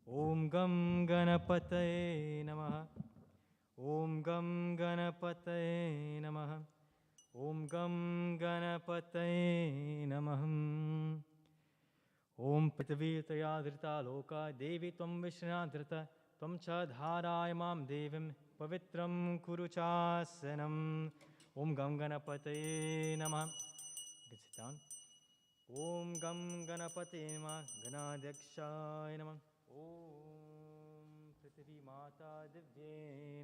ॐ गं गणपतये नमः। ॐ गं गणपतये नमः। ॐ गं गणपतये नमः। ॐ पृथिवी तया धृता लोका देवी त्वं विश्वनाधृता त्वं च धारायमां देवीं पवित्रं कुरु चासनम्। ॐ गं गणपतये नमः। Sit down. ॐ गं गणपतये नमः गणाध्यक्षाय नमः। ॐ पृथिवी माता दिव्ये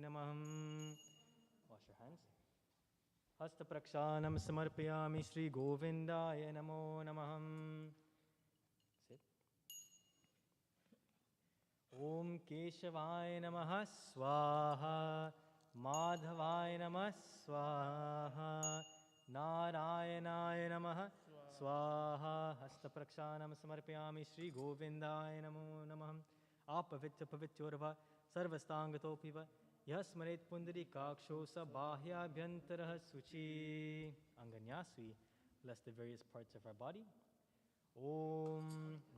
नमः। Wash your hands. हस्तप्रक्षालनं समर्पयामि श्री गोविन्दाय नमो नमः। Sit. ॐ केशवाय नमः स्वाहा माधवाय नमः स्वाहा नारायणाय नमः स्वाहा। हस्तप्रक्षालनं समर्पयामि श्री गोविन्दाय नमो नमः। आपवित्र पवित्रोर्वा सर्वस्तांगतोऽपि वा यः स्मरेत् पुण्डरीकाक्षो स बाह्याभ्यन्तरः शुचि। Anganyasvi, bless the various parts of our body. Om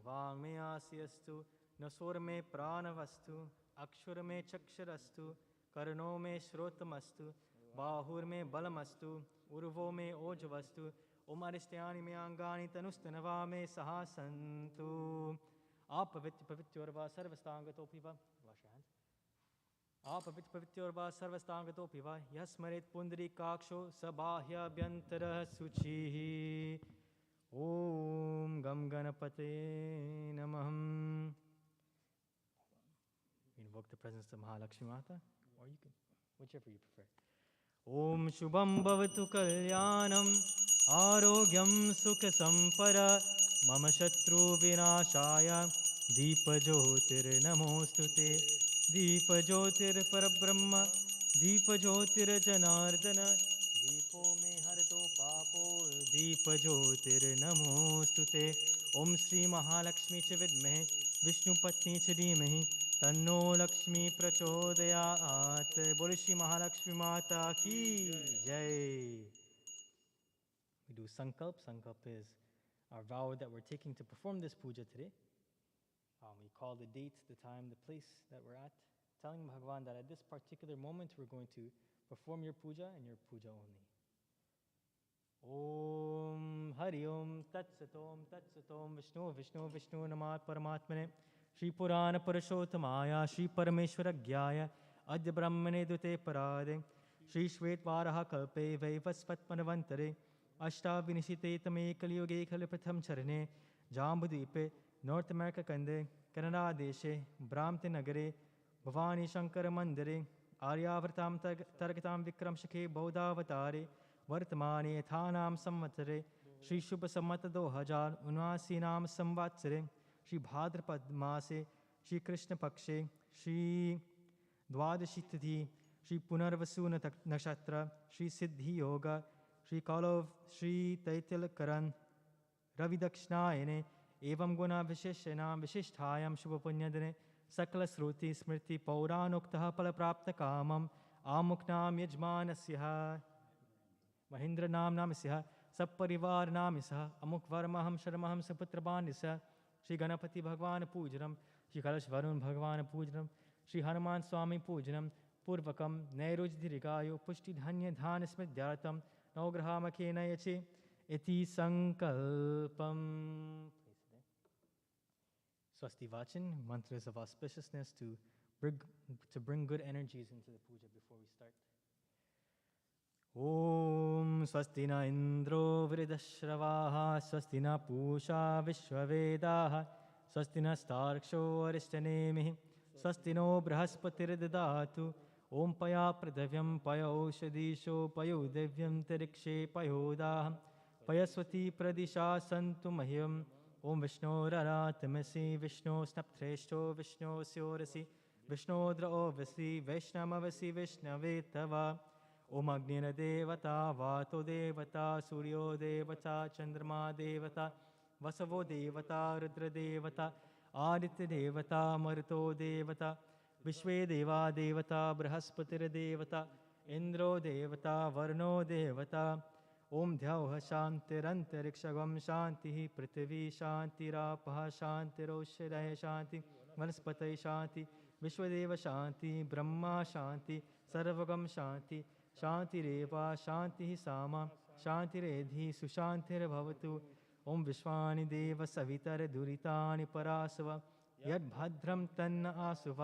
Vangme Asyastu Nasorme Pranavastu Akshurme Chaksharastu Karnome Shrotamastu Bahurme Balamastu Urvome Ojavastu Om Arishyani Me Angani Tanustanavame Sahasantu. Apavitya Pavityorva Sarvastangatopiva. Wash your hands. Apavitya Pavityorva Sarvastangatopiva Yasmaret Pundri Kaksho Sabahya Bhyantara Suchi. Om Gam Ganapate Namaham. Invoke the presence of Mahalakshmi Mata, or you can, whichever you prefer. Om Shubham Bhavatu Kalyanam Arogyam Sukha Sampara Mama Shatru Vinashaya Deepa Jyotir Namostute Deepa Jyotir Parabrahma Deepa Jyotir Janardana Deepo Me Harato Papo Deepa Jyotir Namostute. Om Shri Mahalakshmi Chavidmehe Vishnu Patni Chadimehi Tanno Lakshmi Prachodayat. Bole Shri Mahalakshmi Mata Ki Jai. We do Sankalp. Sankalp is our vow that we're taking to perform this puja today. We call the date, the time, the place that we're at, telling Bhagavan that at this particular moment we're going to perform your puja and your puja only. Om Hari Om Tat Satom Vishnu Vishnu Vishnu Namat Paramatmane Shri Purana Purushotamaya Shri Parameshwara Gyaya Adya Brahmane Dute Parade Shri Shvetwaraha Kalpe Vaivasvat Manavantare Ashta Vinishite Tame Kaliyuge Kalipratham Charane Jambudipe North America Kande Canada Deshe Brahmte Nagare Bhavani Shankara Mandare Aryavartam Targatam Vikram Shakhe Bodhavatare Vartamane Thanam Samvatsare Shri Shubha Sammat 2079 Naam Samvatsare Shri Bhadrapad Mase Shri Krishna Pakshe Shri Dwadashi Tithi Shri Punarvasu Nakshatra Shri Siddhi Yoga Shri Kalov Shri Taitil Karan Ravi Dakshnayane Evam Guna Visheshanam Vishisthayam Shubha Punyadane Sakala Sruti Smriti Pauranuktaha Palaprapta Kamam Amuknam Yajmanasyaha Mahindra Nam Namisya Sapparivar Namisya Amuk Varmaham Sharamaham Saputra Bandisya Shri Ganapati Bhagwan Pujanam Shri Kalash Varun Bhagwan Pujanam Shri Hanuman Swami Pujanam Purvakam Nairujdirikayo Pushti Dhanya Dhan Smidhyatam Naugrahamakena Yache Iti Sankalpam. Swasti Vachan, mantras of auspiciousness to bring good energies into the puja before we start. Om Swasti na Indro Vridashravaha Swasti na Pusha Vishwavedaha Swasti na Starksho Arishtanemihi Swasti no Brahaspatir Om Paya Pradhavyam Paya Oshadisho Payo Devyam Tarikshe Payodaham Payaswati Pradisha Santu Mahyam Om Vishnu Raratamasi Vishnu Snaptreshto Vishnu Syorasi Vishnu Draovasi Vaishnamavasi Vishnavetava Om Agnina Devata Vato Devata Suryo Devata Chandrama Devata Vasavo Devata Rudra Devata Aditya Devata Maruto Devata Vishwe Deva Devata Brahaspatir Devata Indro Devata Varno Devata Om Dhyauha Shantirantariksha Shanti Prithvi Shantirapaha Shantiroshiraya Shanti वनस्पतये शान्ति विश्वदेव शान्ति ब्रह्मा शान्ति सर्वगम शान्ति शान्तिरेव शान्तिः सामा शान्तिरेधि सुशान्तिर्भवतु ओम विश्वानि देव सवितरदुरितानि परासव यद्भद्रं तन्न आसुव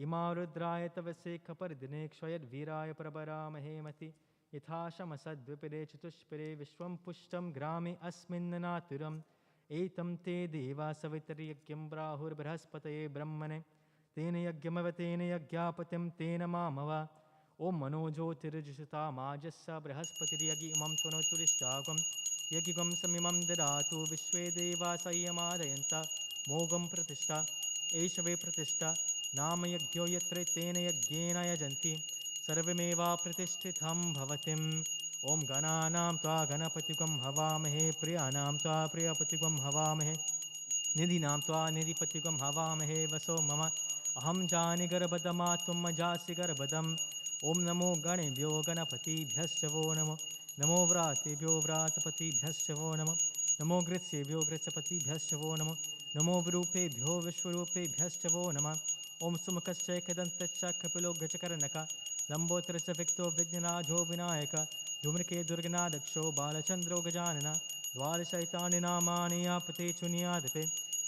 इमा रुद्राय तव सेखपर्दिने क्षयद्वीराय प्रबरामहेमति यथा शमसद्विपदे चतुष्पदे विश्वं पुष्टं ग्रामे अस्मिन्ननातुरम् एतं ते देवा सवितर्यज्ञं प्राहुर्बृहस्पतये ब्रह्मणे तेन यज्ञमवतेन यज्ञापतिं तेन मामव ॐ मनोज्योतिर्जुषता माजस्य बृहस्पतिर्यज्ञ इमं त्वनोतुरिष्टागं यज्ञं समिमं ददातु विश्वे देवा संयमादयन्त मोघं प्रतिष्ठा एष वे प्रतिष्ठा नाम यज्ञो यत्र तेन यज्ञेन यजन्ति सर्वमेवा प्रतिष्ठितं भवतिम् ओम गणानां त्वा गणपतिगं हवामहे प्रियाणां त्वा प्रियपतिगं हवामहे निधिनां त्वा निधिपतिगं हवामहे वसो मम अहं जानि गर्भदमा त्वं जासि गर्भदम् ओम नमो गणेभ्यो गणपतिभ्यश्च वो नमो नमो व्रातेभ्यो व्रातपतिभ्यश्च वो नमो नमो गृत्सेभ्यो गृत्सपतिभ्यश्च वो नमो नमो विरूपेभ्यो विश्वरूपेभ्यश्च वो नमः ओम सुमुखश्च एकदन्तश्च कपिलो गजकर्णक लम्बोदरश्च विक्तो विघ्नराजो विनायक धूम्रके दुर्गनादक्षो बालचन्द्रो गजानन द्वादशैतानि नामानि आपते चुनियादपे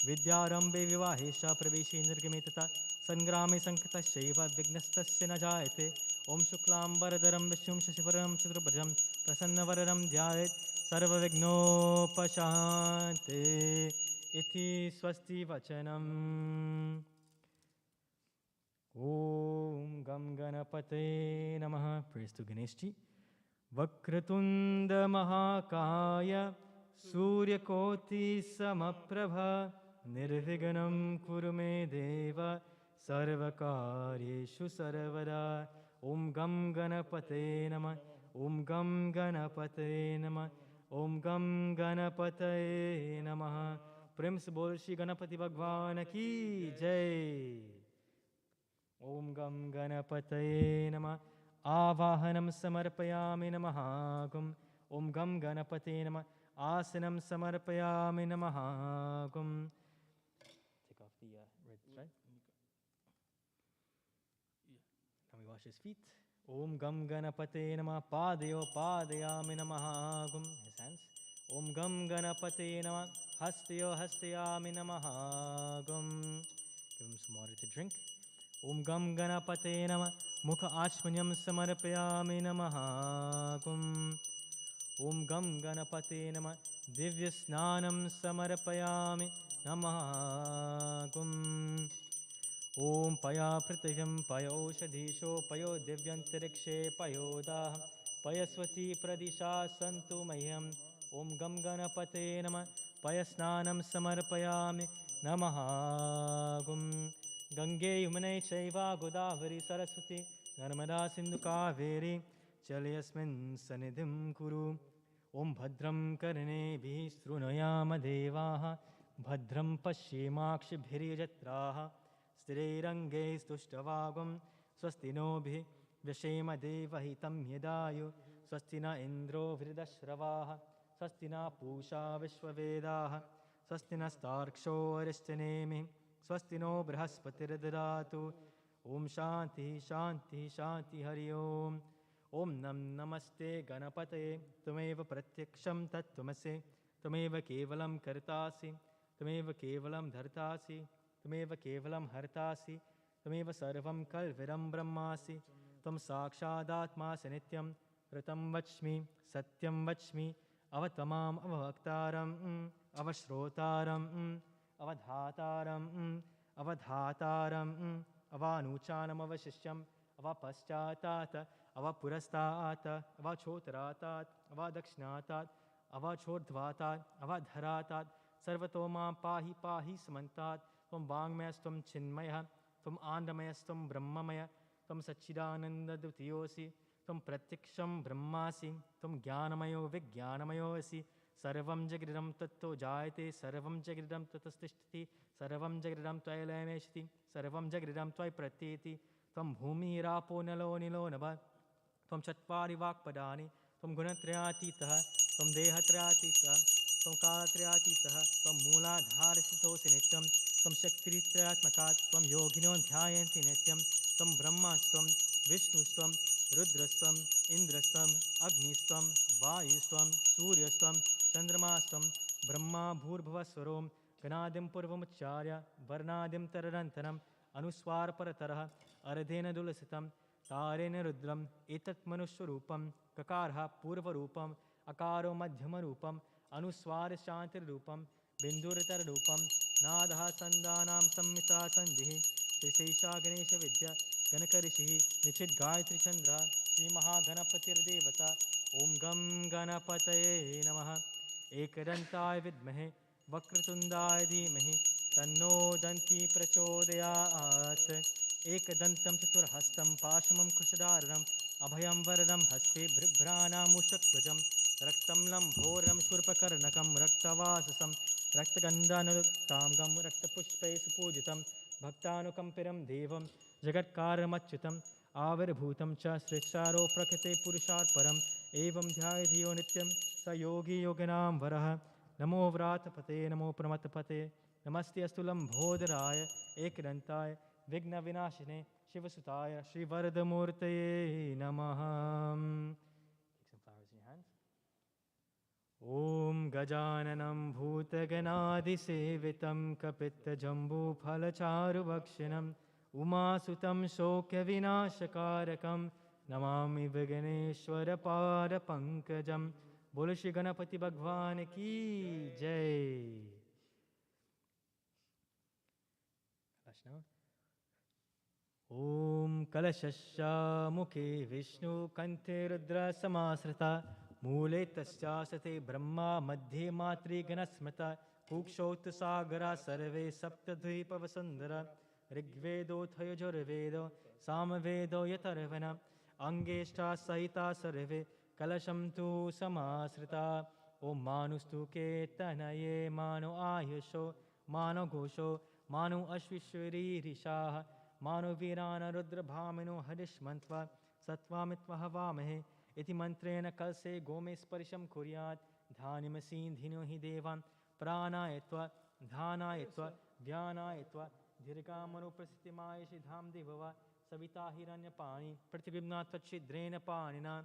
विद्यारम्भे विवाहेश प्रवेशे निर्गमे तथा सङ्ग्रामे सङ्कटश्चैव विघ्नस्तस्य न जायते ॐ शुक्लाम्बरधरं विष्णुं शशिवरं चतुर्भुजं प्रसन्नवरदं ध्यायेत् सर्वविघ्नोपशान्ते इति स्वस्ति वचनम् ॐ गं गणपते नमः। Praise to Ganesh ji. Vakratunda महाकाय सूर्यकोटि समप्रभा निर्विघ्नं कुरु मे देव सर्वकार्येषु सर्वदा ओम गं गणपते नमः ओम गं गणपते नमः ओम गं गणपते नमः। प्रेम से बोल श्री गणपति भगवान की जय। ओम गं गणपते नमः। आवाहनं समर्पयामि नमः गुम ओम गं गणपते नमः। आसनं समर्पयामि नमः गुम। Take off the red thread. Now we wash his feet. Om gam ganapate namah. Padayo padayami namah gum. His hands. Om gam ganapate namah. Hastayo hastayami namah gum. Give him some water to drink. Om gam ganapate namah. मुख आश्मन्यं समर्पयामि नमः गुम ओम गं गणपते नमः। दिव्य स्नानं समर्पयामि नमः गुम ओम पया पृथिवीं पयोषधीशो पयो दिव्यंतरिक्षे पयोदाः पयस्वती प्रदिशा सन्तु मह्यम् ओम गं गणपते नमः। पयस्नानं समर्पयामि नमः गुम गंगे यमुने चैव गोदावरी सरस्वती नर्मदा सिंधु कावेरी जलेऽस्मिन् सन्निधिं कुरु। ओम भद्रं कर्णेभिः शृणुयाम देवाः भद्रं पश्येमाक्षिभिर्यजत्राः स्थिरैरङ्गैस्तुष्टवागुं स्वस्ति नोभिः व्यशेम देवहितं यदायु स्वस्ति न इन्द्रो वृद्धश्रवाः स्वस्ति न पूषा विश्ववेदाः स्वस्ति नस्तार्क्ष्यो अरिष्टनेमिः स्वस्ति नो बृहस्पतिर्ददातु। ओम शांति शांति शांति हरि ओम। ओम नमस्ते गणपतये त्वमेव प्रत्यक्षं तत्त्वमसि त्वमेव केवलं कर्तासि त्वमेव केवलं धर्तासि त्वमेव केवलं हर्तासि त्वमेव सर्वं कल्विदं ब्रह्मासि त्वं साक्षादात्मासि नित्यं ऋतं वच्मि सत्यं वच्मि अवतमाम् अवक्तारम् अवश्रोतारम् अवधातारम् अवधातारम् अवानुचानम् अवशिष्यम् अवपश्चातात् अवपुरस्तात् अवछोतरातात् अवदक्षिणातात् अवछोर्ध्वातात् अवधरातात् सर्वतो मां पाहि पाहि समन्तात् त्वं वाङ्मयस्त्वं चिन्मयः त्वम् आनन्दमयस्त्वं ब्रह्ममय त्वं सच्चिदानन्दद्वितीयोऽसि त्वं प्रत्यक्षं ब्रह्मासि त्वं ज्ञानमयो विज्ञानमयोऽसि सर्वं जगदिदं तत्तो जायते सर्वं जगदिदं ततस्तिष्ठति सर्वं जगदिदं त्वयि लयमेष्यति सर्वं जगदिदं त्वयि प्रत्येति त्वं भूमिरापो नलो निलो नभः त्वं चत्वारि वाक्पदानि त्वं गुणत्रयातीतः त्वं देहत्रयातीतः त्वं कालत्रयातीतः त्वं मूलाधारस्थितोऽसि नित्यं त्वं शक्तिरित्रयात्मकात् त्वं योगिनो ध्यायन्ति नित्यं त्वं ब्रह्मास्त्वं विष्णुस्त्वं रुद्रस्त्वम् इन्द्रस्त्वम् अग्निस्त्वं वायुस्त्वं सूर्यस्त्वं चन्द्रमास्त्वं ब्रह्मा भूर्भुवस्वरों गणादिं पूर्वमुच्चार्य वर्णादिं तररन्तरम् अनुस्वारपरतरः अर्धेन दुलसितं तारेण रुद्रम् एतत् मनुष्यरूपं ककारः पूर्वरूपम् अकारो मध्यमरूपम् अनुस्वारशान्तिरूपं बिन्दुरतररूपं नादः सन्दानां संमिता सन्धिः त्रिशैषा गणेशविद्या गणकऋषिः निचित् गायत्रीचन्द्रः श्रीमहागणपतिर्देवता ॐ गं गणपतये नमः एकदन्ताय विद्महे वक्रतुण्डाय धीमहि तन्नो दन्ती प्रचोदयात् एकदन्तं चतुर्हस्तं पाशमं कुशधारणम् अभयं वरदं हस्ते बिभ्राणामुषध्वजं रक्तं लम्भोरं शूर्पकर्णकं रक्तवाससं रक्तगन्धानुक्ताङ्गं रक्तपुष्पैः सुपूजितं भक्तानुकम्पितं देवं जगत्कारमच्युतम् आविर्भूतं च सृष्टारो प्रकृते पुरुषात्परम् एवं ध्यायधियो नित्यं स योगी योगिनां वरः नमो व्रातपते नमो प्रमथपते नमस्ते अस्तु लम्भोदराय एकदन्ताय विघ्नविनाशिने शिवसुताय श्रीवरदमूर्तये नमः। ॐ गजाननं भूतगणादिसेवितं कपित्तजम्बूफलचारुभक्षिणम् उमासुतं शोकविनाशकारकं नमामि विघ्नेश्वरपादपङ्कजं बोलो श्री गणपति भगवान की जय। ॐ कलशस्य मुखे विष्णु कंठे रुद्रसमाश्रिता मूले तस्यासते ब्रह्मा मध्ये मातृगणस्मृता कुक्षौत सागरा सर्वे सप्तद्वीपवसुन्धरा ऋग्वेदोऽथयजुर्वेदो सामवेदो यतर्वण अङ्गेष्ठा सहिता सर्वे कलशं तु समाश्रिता ॐ मानुस्तु केतनये मानो आयुषो मानो घोषो मानो अश्विश्वरीरिषाः मानो वीरान रुद्रभामिनो हरिष्मन्त्वा सत्त्वामित्वा हवामहे इति मन्त्रेण कलशे गोमे स्पर्शं कुर्यात् धान्यमसीन्धिनो हि देवान् प्राणायत्वा धानायत्वा व्यानायत्वा दीर्घामनुप्रसिद्धिमायषि धाम दिववा सविता हिरण्यपाणि प्रतिबिम्ना त्वच्छिद्रेण पाणिना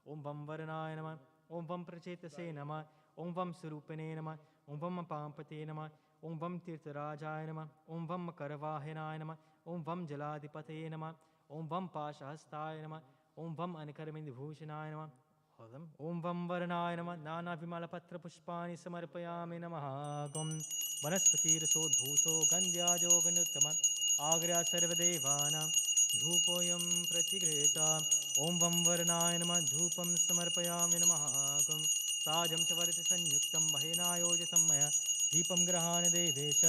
ॐ वं वरणाय नमः ॐ वं प्रचेतसे नमः ॐ वं स्वरूपिणे नमः ॐ वं पाम्पते नमः ॐ वं तीर्थराजाय नमः ॐ वं करवाहनाय नमः ॐ वं जलाधिपतये नमः ॐ वं पाशहस्ताय नमः ॐ वं अनकरमिन्दभूषणाय नमः ॐ वं वरणाय नमः नानाविमलपत्रपुष्पाणि समर्पयामि नमः गं वनस्पतिरसोद्भूतो गन्ध्याजो गणोत्तमः आग्र्या सर्वदेवानां धूपोऽयं प्रतिगृहीता ॐ वं वरणाय नमः धूपं समर्पयामि नमः गं साजं च वर्तिसंयुक्तं महेनायोजितं मया दीपं गृहाण देवेश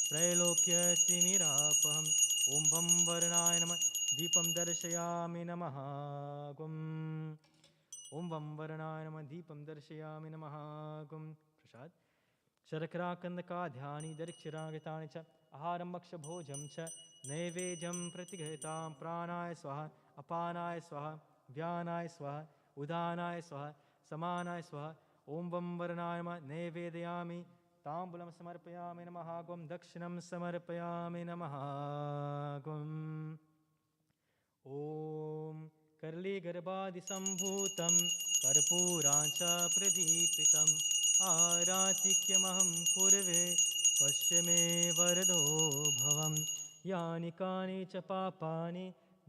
त्रैलोक्यतिमिरापहम् ॐ वं वरणाय नमः दीपं दर्शयामि नमः गुं ॐ वं वरणाय नमः दीपं दर्शयामि नमः गुं प्रसाद शर्कराकन्दकाध्यानि दरिक्षरागतानि च आहारं भक्षभोजं च नैवेद्यं प्रतिगृहीतां प्राणाय स्वाहा अपानाय स्वाहा व्यानाय स्वाहा उदानाय स्वाहा समानाय स्वाहा ॐ वं वरणाय नमः नैवेदयामि ताम्बूलं समर्पयामि नमः गुं दक्षिणं समर्पयामि नमः गुं ॐ कर्लीगर्भादिसम्भूतं कर्पूराञ्च प्रदीपितम् आरातिक्यमहं कुर्वे पश्य मे वरदो भवं यानि कानि च पापानि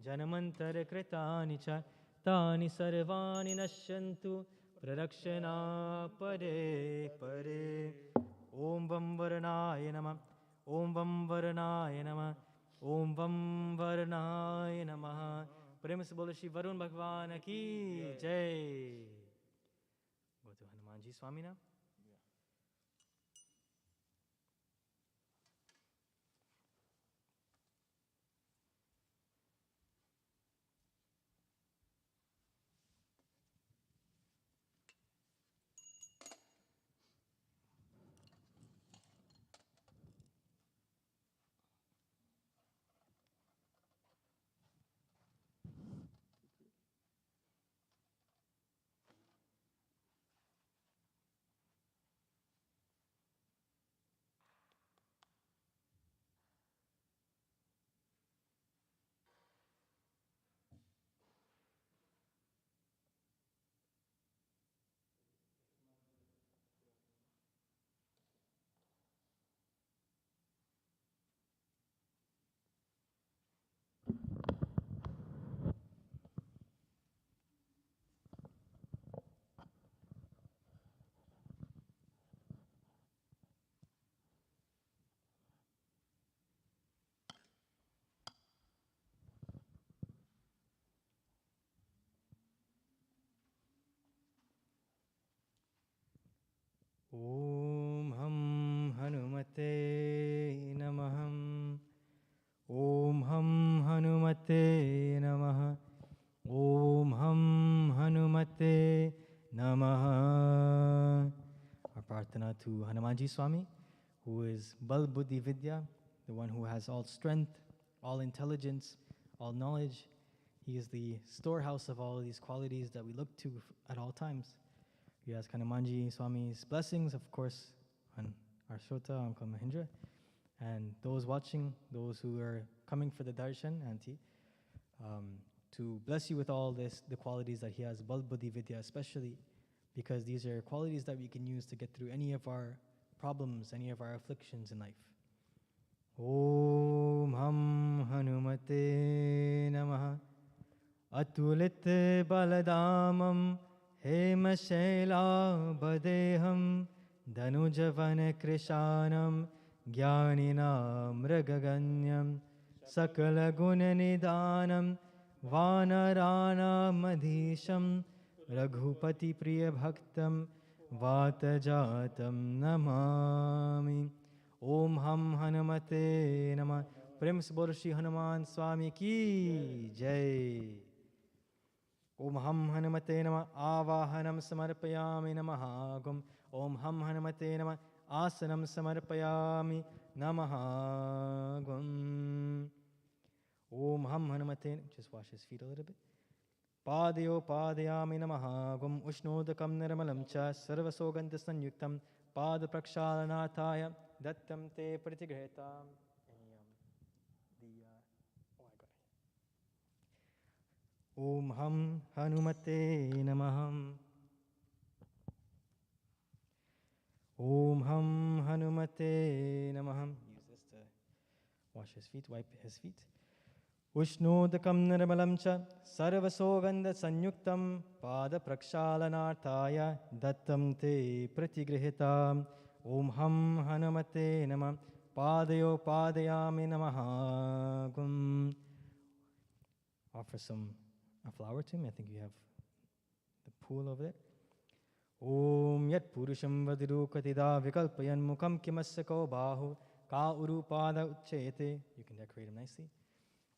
जन्मन्तरकृतानि च तानि सर्वाणि नश्यन्तु प्रदक्षिणा परे परे ॐ वं वरणाय नमः ॐ वं वरणाय नमः ॐ वं वरणाय नमः। प्रेम से बोलो श्री वरुण भगवान की जय। गो तो हनुमान जी स्वामी ना। Om Ham Hanumate Namah. Om Ham Hanumate Namah. Om Ham Hanumate Namah. Our Prarthana to Hanumanji Swami, who is Bal Buddhi Vidya, the one who has all strength, all intelligence, all knowledge. He is the storehouse of all of these qualities that we look to at all times. We ask Hanumanji Swami's blessings, of course, on our Shota, Uncle Mahindra, and those watching, those who are coming for the darshan, Auntie, to bless you with all the qualities that he has, Bal Buddhi Vidya especially, because these are qualities that we can use to get through any of our problems, any of our afflictions in life. Om Ham Hanumate Namaha. Atulit baladamam hema shaila badeham dhanujavan krishanam jnanina mragaganyam sakala gunanidanam vanarana madhisham raghupati priya bhaktam vatajatam namami. Om Ham Hanumate Namah. Prem se bolo Shri Hanuman Swami ki jai. Om Ham Hanumate Namah. Avahanam samarpayami namahagum. Om Ham Hanumate Namah. Asanam samarpayami namahagum. Om Ham Hanumate. Just wash his feet a little bit. Padayo padayami namahagum. Ushnodakam nirmalam cha sarvasogandha sanyuktam. Pada prakshalanataya dattam te pratigrahitam. Om Ham Hanumate Namah. Om Ham Hanumate Namah. Use this to wash his feet, wipe his feet. Ushnodakam nirmalam cha sarvasogandha sanyuktam pada prakshalanarthaya dattam te pratigrihitam. Om Ham Hanumate Namah. Padayo padayami namahagum. Offer a flower to him. I think you have the pool over there. Om Yat Purusham Vadirukatida Vikalpayan Mukam Kimasako Bahu Ka Urupada Uchete. You can decorate him nicely.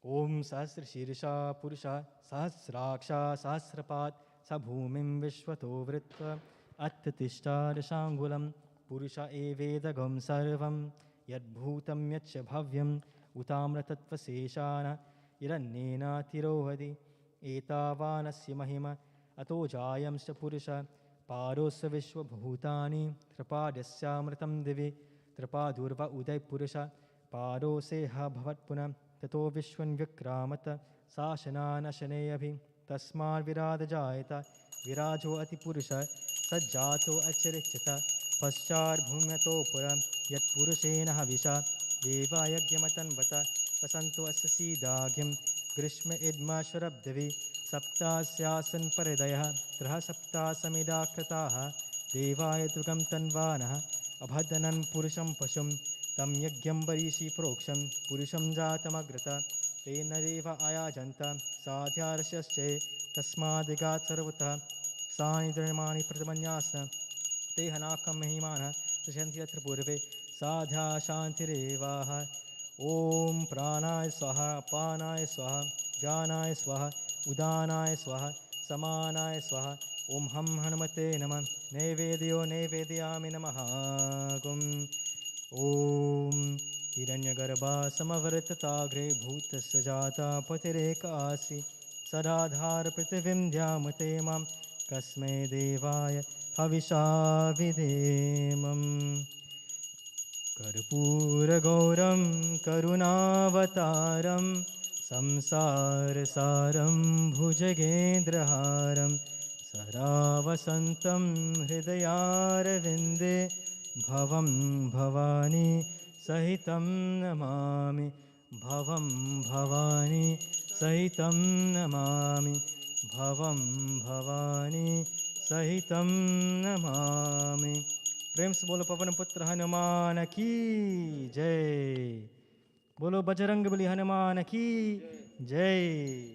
Om Sahasra Shirisha Purusha Sahasraksha Sahasrapat Sabhumim Vishwato Vritva Attatishta Dashangulam Purusha Evedagam Sarvam Yad Bhutam Yatcha Bhavyam Utamratatva Seshana Irannena Tirohadi Etavanasya Mahima Ato Jayamsya Purusha Parosa Vishwa Bhutani Trapadasya Devi Trapadurva Uday Purusha Paroseha Bhavatpuna Tato Vishwan Vikramata Sashanana Shaneyabhi Tasmar Virada Jayata Virajo Ati Purusha Sajjato Acharichita Paschar Bhumyato Pura Yat Purushena Havisha Deva Yagyamatan Vata Pasanto Asasi Dagyam Grishma Idma Sharabdevi Saptasyasan Paridaya Traha Saptasamida Krataha Devaya Dugam Tanvanaha Abhadanan Purusham Pashum Tam Yagyam Barishi Proksham Purusham Jatamagrata Tenareva Ayajanta Sadhyarashasche Tasmadigat Sarvata Sani Dharmani Pratamanyasana Tehanakam Mahimana Shantyatra Purve Sadhya Shantirevaha Om Pranaya Swaha Apanaya Swaha Jnanaya Swaha Udanaya Swaha Samanaya Swaha Om Ham Hanumate Namah Nevedyo Nevedyami Namahagum Om Hiranyagarbha Samavartatagre Bhuta Sajata Patireka Asi Sadadhar Prativim Dhyamate Mam Kasme Devaya Havisha Videmam Karpura Gauram Karunavataram Samsara Saram Bhujagendraharam Saravasantam Hridayarvinde Bhavam Bhavani Sahitam Namami Bhavam Bhavani Sahitam Namami Bhavam Bhavani Sahitam Namami. प्रेम से बोलो पवन पुत्र हनुमान की जय. बोलो बजरंग बली हनुमान की जय.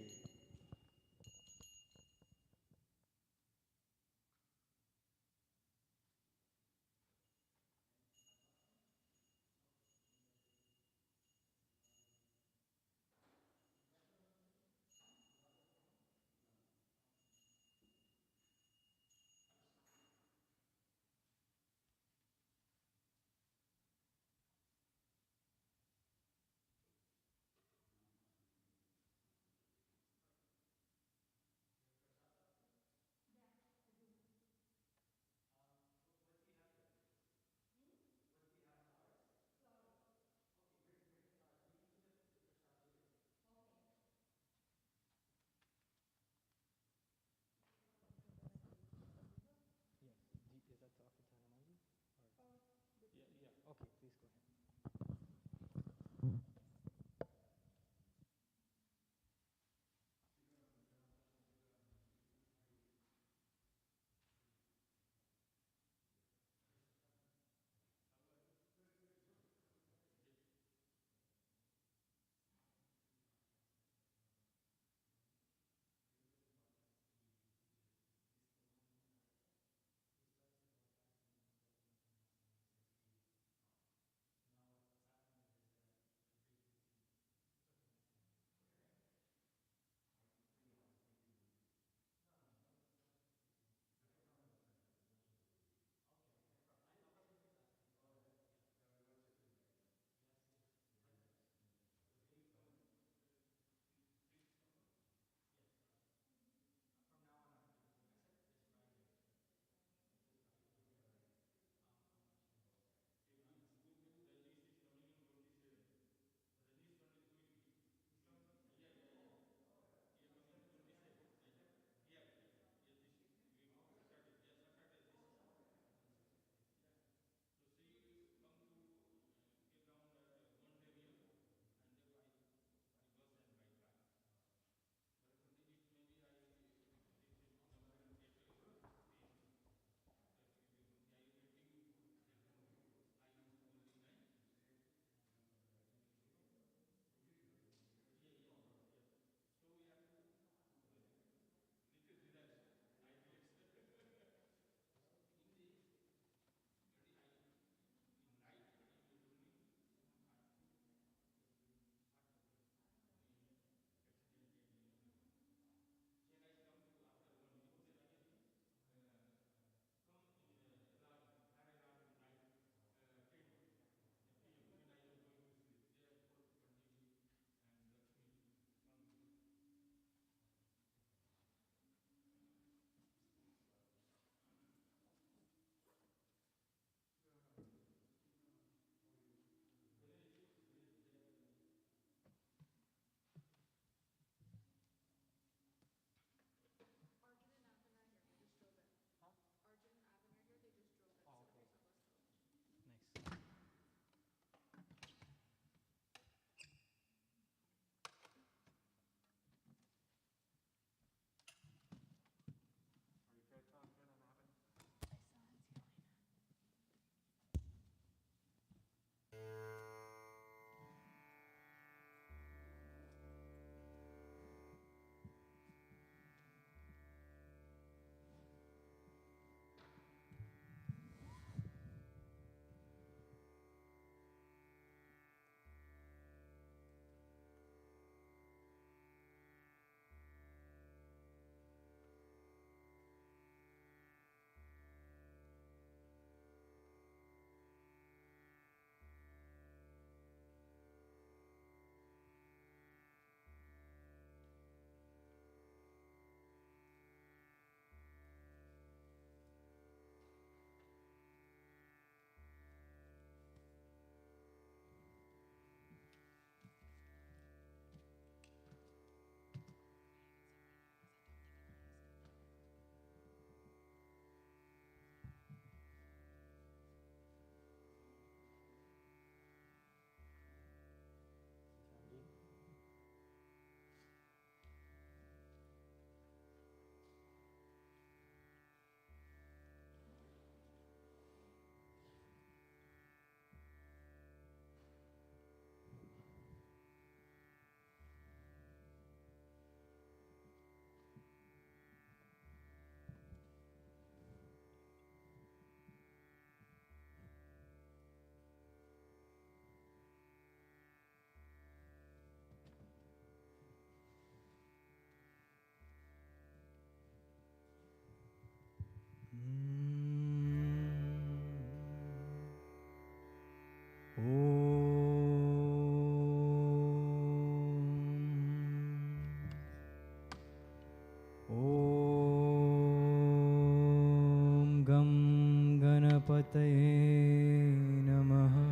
Ganapataye Namaha.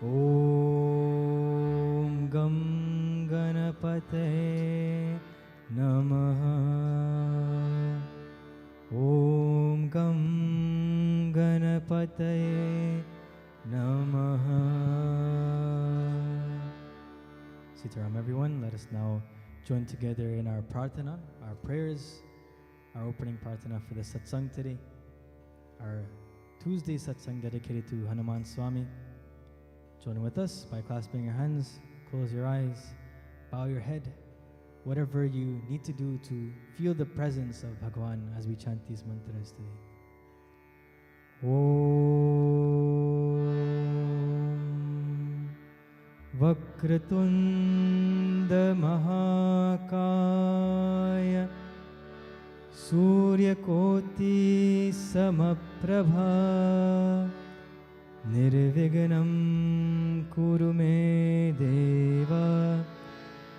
Om Gam Ganapataye Namaha. Om Gam Ganapataye Namaha. Sitaram, everyone. Let us now join together in our prarthana, our prayers, our opening prarthana for the Satsangh today, our Tuesday Satsangh dedicated to Hanuman Swami. Join with us by clasping your hands, close your eyes, bow your head, whatever you need to do to feel the presence of Bhagwan as we chant these mantras today. Om Vakratunda Mahakaya Suryakoti Samaprabha Nirvignam Kuru Me Deva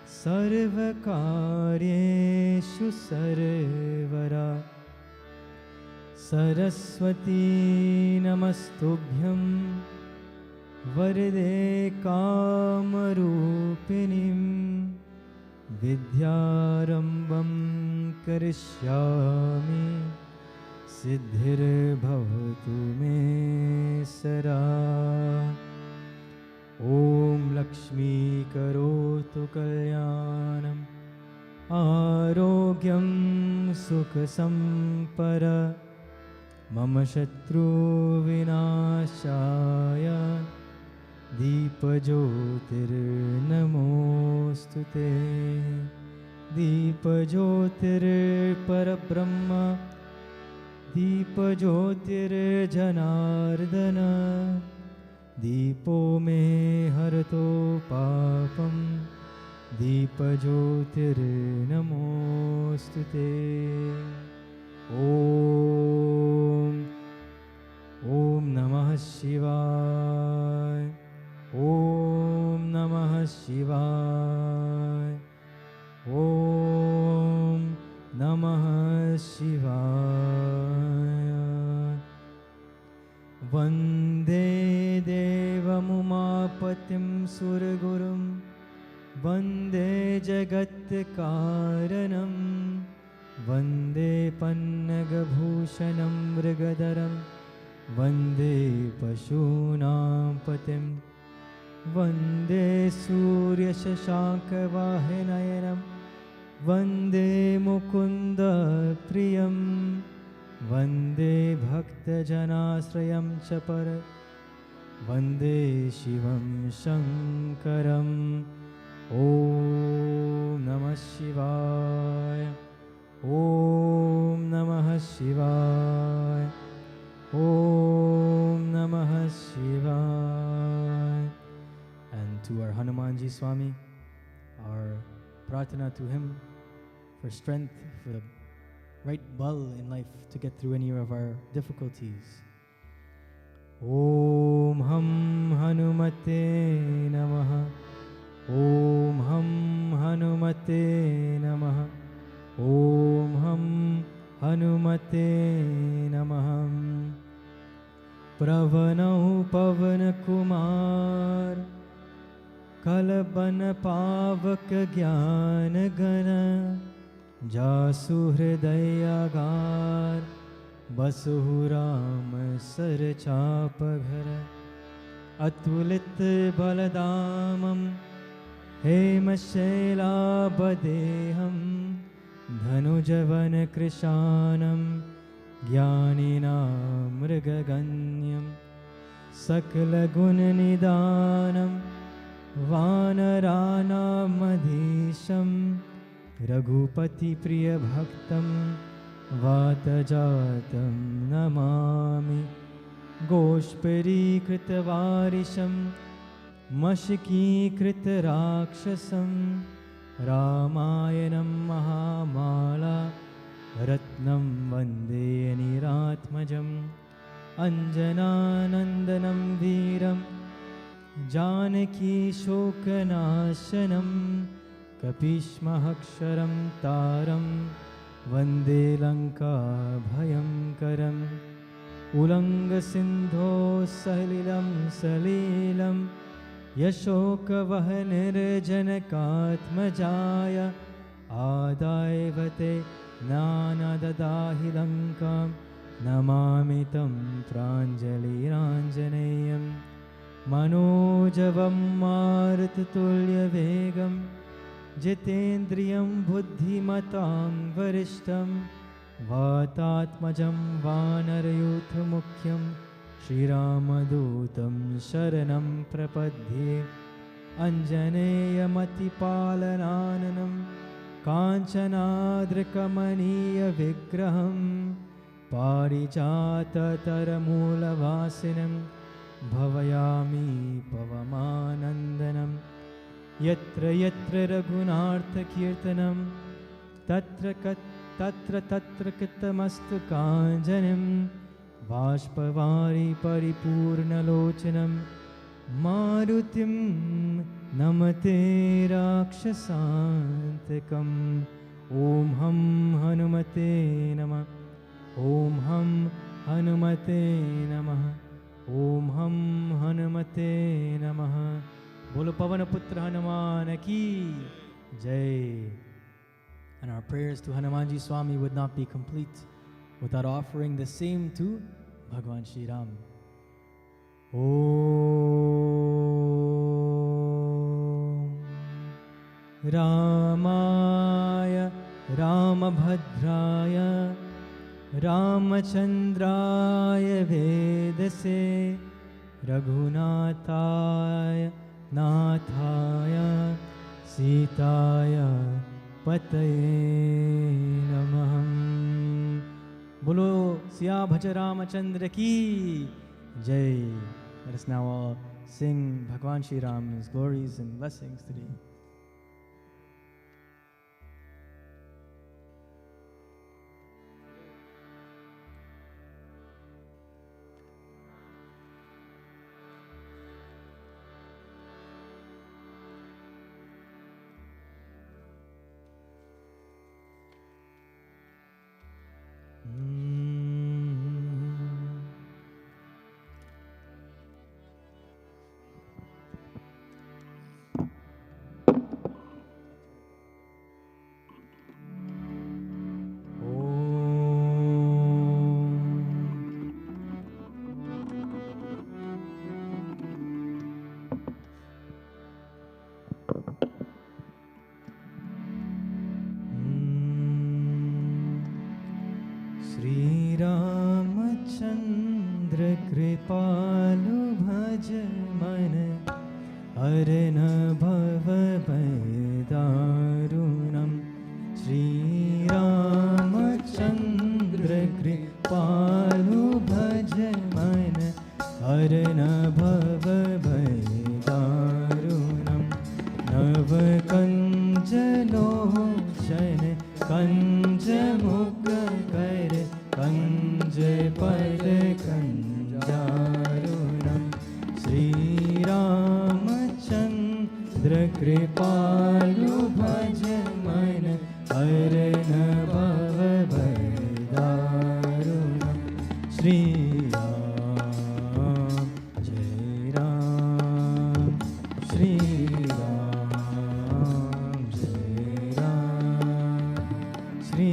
Sarvakaryeshu Sarvara Saraswati Namastubhyam Varde Kamarupinim Vidyarambam Karishyami Siddhir Bhavatu Me Sara. Om Lakshmi Karotu Kalyanam Arogyam Sukha Sampara Mama Shatru Vinashaya Deepajyotir Namostute. Deepajyotir Parabrahma Deepajyotir Janardana Deepo Me Harato Papam Deepajyotir Namostute. Om Namah Shivaya. Om Namah Shivaya. Om Namah Shivaya. Vande Devam Umapatim Surgurum Vande Jagat Karanam Vande Pannagabhushanam Mrigadaram Vande Pashunam Patim Vande Surya Shashanka Vahinayanam Vande Mukunda Priyam Vande Bhakta Janasrayam Chapara Vande Shivam Shankaram. Om Namah Shivaya. Om Namah Shivaya. Om Namah Shivaya. And to our Hanumanji Swami, our prarthana to him for strength, for the right bal in life to get through any of our difficulties. Om Ham Hanumate Namaha. Om Ham Hanumate Namaha. Om Ham Hanumate Namaha. Pravanau Pavan Kumar Kalban Pavak Gyan Gana Jasu Hridayagar Basu Ram Sar Chapghara Atulit Baladamam Hemashela Badeham Dhanujavan Krishanam Jnanina Mrigaganyam Sakla Gunanidanam Vanarana Madhisham Raghupati Priya Bhaktam Vatajatam Namami Goshpari Kritavarisham Mashiki Kritarakshasam Ramayanam Mahamala Ratnam Vande Niratmajam Anjananandanam Veeram Janaki Shokanashanam Kapishmahaksharam Taram Vande Lanka Bhayam Karam उल्लङ्घसिन्धो सलिलं सलीलं यशोकवहनिर्जनकात्मजाय आदायवते ज्ञानददाहि लङ्कां Namami तं प्राञ्जलिराञ्जनेयं मनोजवं मारुततुल्यवेगं जितेन्द्रियं बुद्धिमतां वरिष्ठं वातात्मजं वानरयूथमुख्यं श्रीरामदूतं शरणं प्रपद्ये अञ्जनेयमतिपालनाननं काञ्चनाद्रिकमनीयविग्रहं पारिजाततरमूलवासिनं भवयामि पवमानन्दनं यत्र यत्र रघुनाथकीर्तनं तत्र तत्र कृतमस्तु काञ्चनं बाष्पवारि परिपूर्णलोचनं मारुतिं नमते राक्षसान्तकम् ॐ हं हनुमते नमः ॐ हं हनुमते नमः ॐ हं हनुमते नमः। बोलो पवनपुत्र हनुमान की जय। And our prayers to Hanumanji Swami would not be complete without offering the same to Bhagwan Shri Ram. Om Ramaya Ramabhadraya Ramachandraya Vedase Raghunathaya Nathaya Sitaya Pataye Namah। बोलो सिया भज रामचंद्र की जय। Let us now all sing Bhagwan Shri Ram's glories and blessings today. Shri Ramchandra कृपालु भज मन हरन भव भयदारुणं। श्रीरामचन्द्र कृपालु भज मन हरन भव भयदारुणं। नवकञ्जलोचन कञ्जमुख कर कंज पद कंजारुणं। श्रीरामचन्द्र कृपालु भज मन हरन भव भयदारुणं। श्री राम जय राम श्री राम जय राम श्री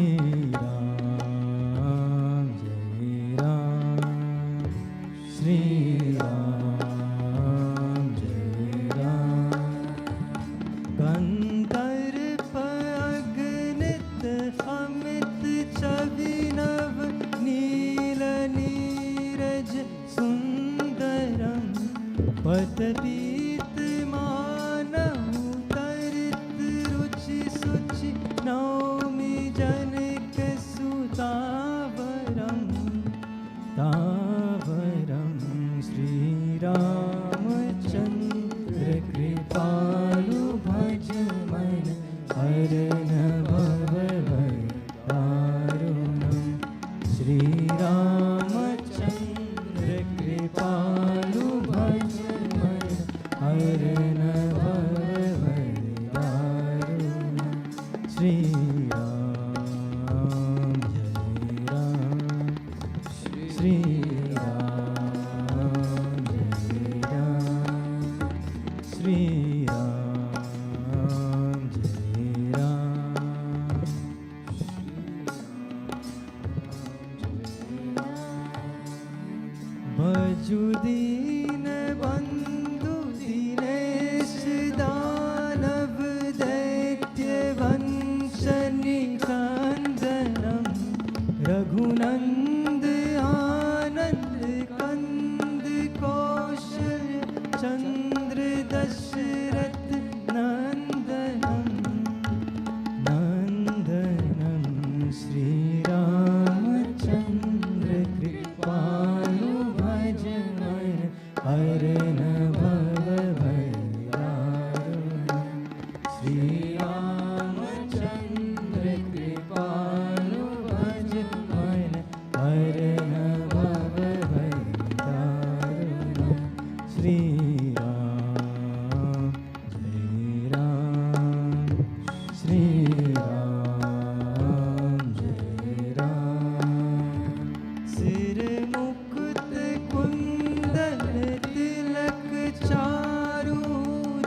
पतपीत मानहु तरित रुचि सुचि नौमि जनक सुतावरं तावरं। श्रीरामचन्द्र कृपालु भज मन हरन भव भयदारुणं। श्रीरामचन्द्र कृपालु भज हरन भव भयदारुणं। श्री राम जय राम श्री श्री रामचंद्र कृपालु भज मन हरन भव भय दारुणम्। श्री राम जय राम, श्री राम जय राम। सिर मुकुट कुंडल तिलक चारु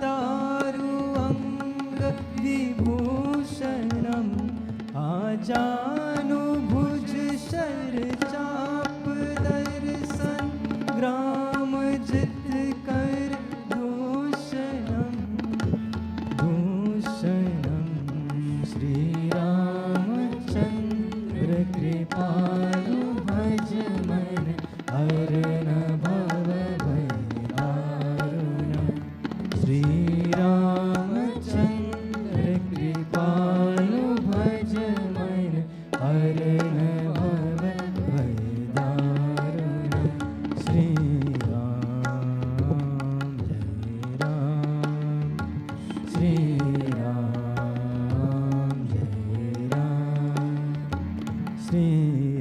दारु अंग विभूषणम्। आजानु भुज शर चाप दर्शन ग्राम जित कर दूषणम् दूषणम्। श्री रामचंद्र कृपालु भज मन हरन भव भय दारुणम्। श्री रामचंद्र कृपालु भज मन हरन भव भय दारुणम्। श्री राम जय राम, श्री राम जय राम, श्री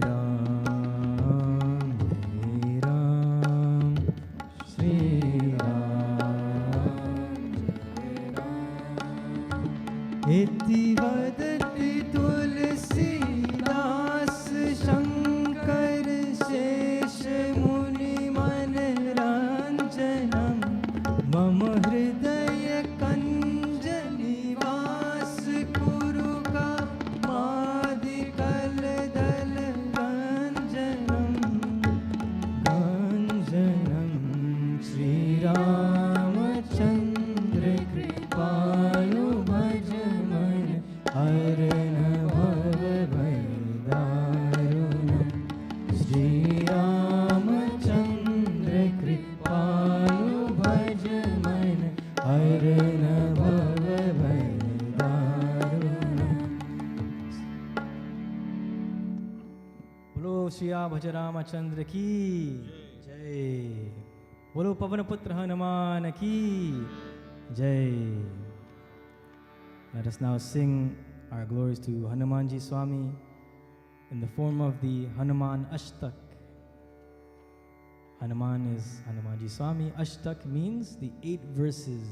राम जय राम, श्री राम जय राम। इति वदति तुलसीदास शंकर शेष मुनि मनरंजनम्। मम हृदय कंज निवास कुरु का मादिकल दल गंजनम् गंजनम्। श्री रामचंद्र कृपालु भज मन हरन भव भय दारुणम्। श्री रामचंद्र कृपालु भज मन हरन भव भय दारुणम्। बोलो श्री राम भज रामचंद्र की जय। बोलो पवन पुत्र हनुमान की जय। Let us now sing our glories to Hanumanji Swami in the form of the Hanuman Ashtak. Hanuman is Hanumanji Swami. Ashtak means the 8 verses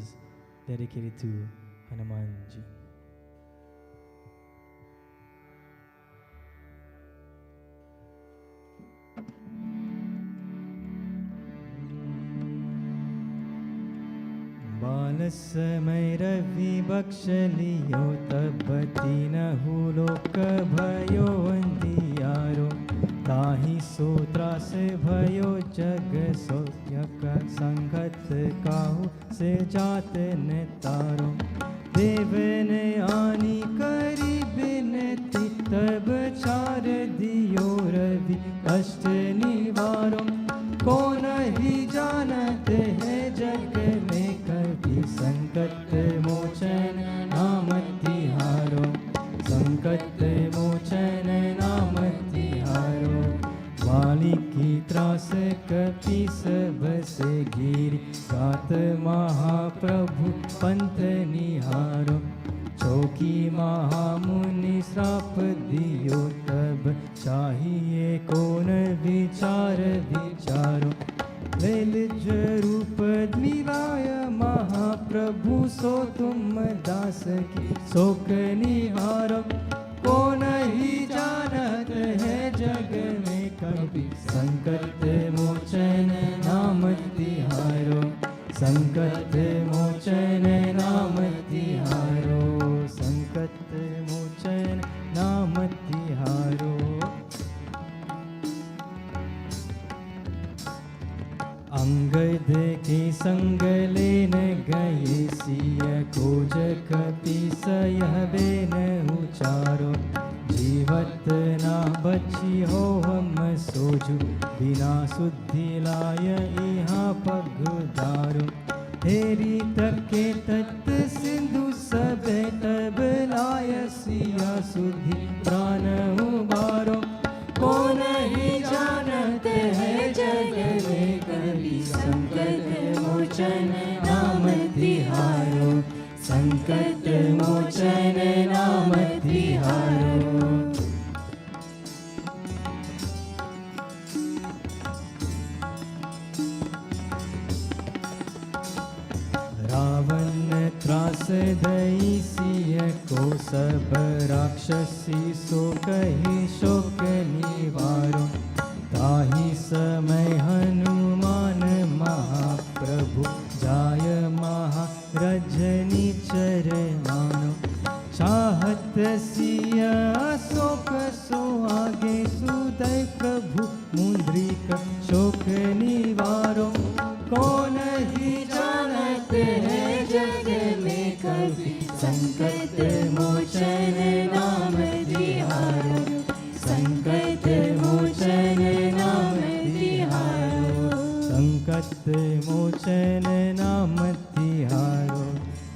dedicated to Hanumanji. बाल समय रवि बक्ष लियो तब तीनहु लोक भयो अंधियारो। ताहि सो त्रास भयो जग सोयक संगत काहू से जात न तारो। देव ने आनी करी बिनती तब चार दियो रवि कष्ट निवारो। कौन ही जानते है जग में कभी संकट मोचन नाम तिहारो। संकट मोचन नाम तिहारो। वाली की त्रास कपि सब से गिरी। गात महाप्रभु पंथ निहारो। चौकी महामुनि श्राप दियो तब चाहिए कौन विचार विचारो। ललित रूप द्विराय महाप्रभु सो तुम दास की शोक निवारो। कौन ही जानत है जग में कभी संकट मोचन नाम तिहारो। संकट मोचन नाम तिहारो। संकट मोचन नाम तिहारो। अंगद के संग लेन गए सिय खोज कपि सयह बेन उचारो। जीवत ना बची हो हम सोजु बिना सुधि लाय इहाँ पगुधारो। हेरी तके तत् सिंधु सब तब लाय सिया सुधि प्राण उबारो। कौन ही जानते है जग में कभी संकट मोचन नाम तिहारो। संकट ओ सब राक्षसी सो कही शोक निवारो, ताहि समय हनुमान महाप्रभु जाय महारजनी चरमानो, चाहत सिया शोक सो आगे सुदय प्रभु मुद्रिक शोक निवारो, कौन ही जानत है जग में कभी संकट मोचन नाम तिहारो, संकट मोचन नाम तिहारो, संकट मोचन नाम तिहारो,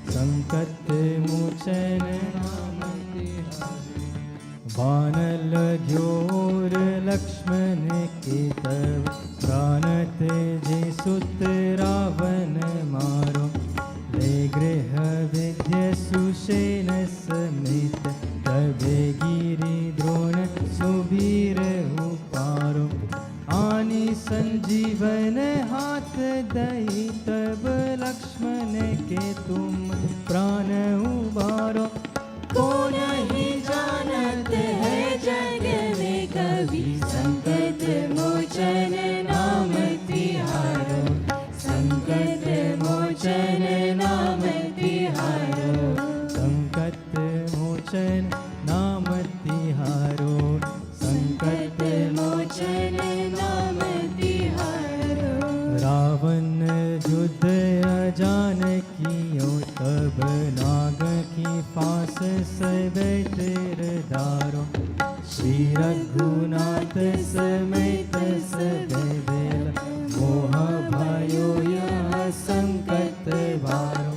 संकट मोचन नाम तिहारो। बानल घोर लक्ष्मण के तब, प्राण तेजे सुत रावण मारो, ले गृह विद्य सुषेण समेत, तबे गिरि द्रोण सुबीर उपारो, आनि संजीवन हाथ दई, तब लक्ष्मण के तुम प्राण उबारो, कौन ही जानत है जग में कभी संकट मोचन नाम तिहारो, संकट मोचन नाम तिहारो, संकट मोचन नाम तिहारो, संकट मोचन नाम तिहारो। रावण युद्ध अजान कियो, तब नाग की फांस सबे तेर दारो, श्री रघुनाथ समेत सबे बेल, मोह भयो यह संकट बारो,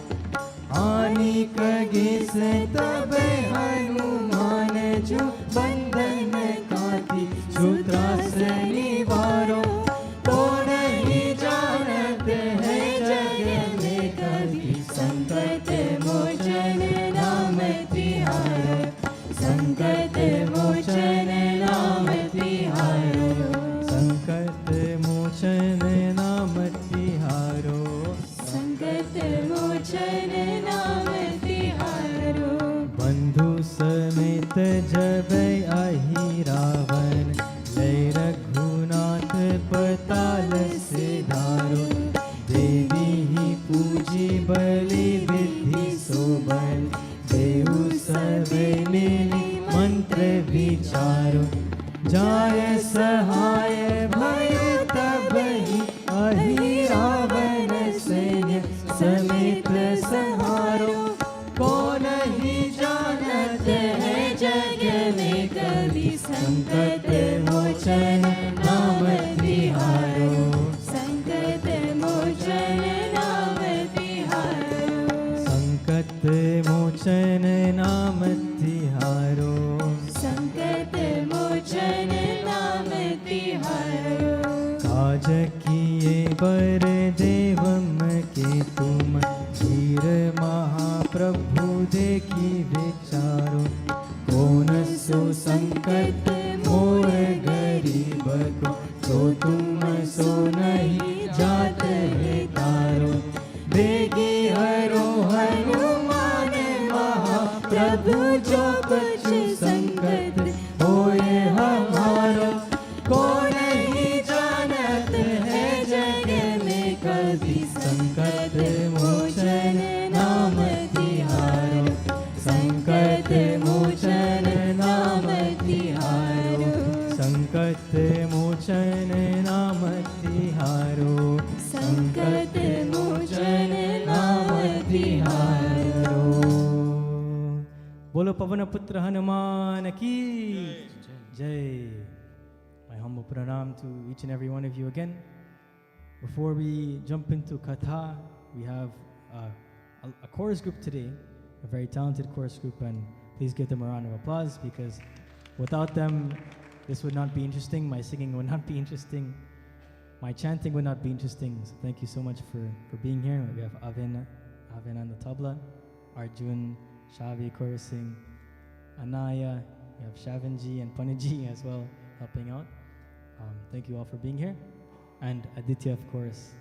आनी कगे से तब हनुमान जो बंधन काटी, सूत्रास निवारो, कौन ही जानत है जग में कभी संकट मोचन नाम तिहारो, संकट मोचन नाम तिहारो, संकट मोचन नाम तिहारो, संकट मोचन नाम तिहारो। बंधु समेत जब आही रावण, ले रघुनाथ पताल से धारो, देवी ही पूजी बलि विधि सोबल, देहु सब मिली मंत्र विचारो, जाय सहाय भयो तब ही, अहि रावण सैन्य समेत संहारो, कौन ही जानत है जग में कभी संकट मोचन नाम तिहारो, संकट मोचन नाम तिहारो, संकट मोचन नाम तिहारो, संकट मोचन नाम तिहारो। काज किए बर देवम के तुम, धीर महाप्रभु देखी विचारो, कौन सो संकट मोर गरीब को, तो तुम सो नहीं जात है तारो, बेगी हरो हनुमान महाप्रभु, जो कुछ संकट होए हमारो, कौन ही जानत है जग में कभी संकट मोचन नाम तिहारो, संकट मोचन नाम तिहारो, संकट मोचन नाम तिहारो, संकट मोचन नाम तिहारो। बोलो पवन पुत्र हनुमान की जय। My humble pranam to each and every one of you again. Before we jump into Katha, we have a chorus group today, a very talented chorus group, and please give them a round of applause, because without them, this would not be interesting. My singing would not be interesting. My chanting would not be interesting. So thank you so much for being here. We have Avin on the tabla, Arjun, Shavi chorusing, Anaya, we have Shavanji and Paniji as well helping out. Thank you all for being here. And Aditya, of course,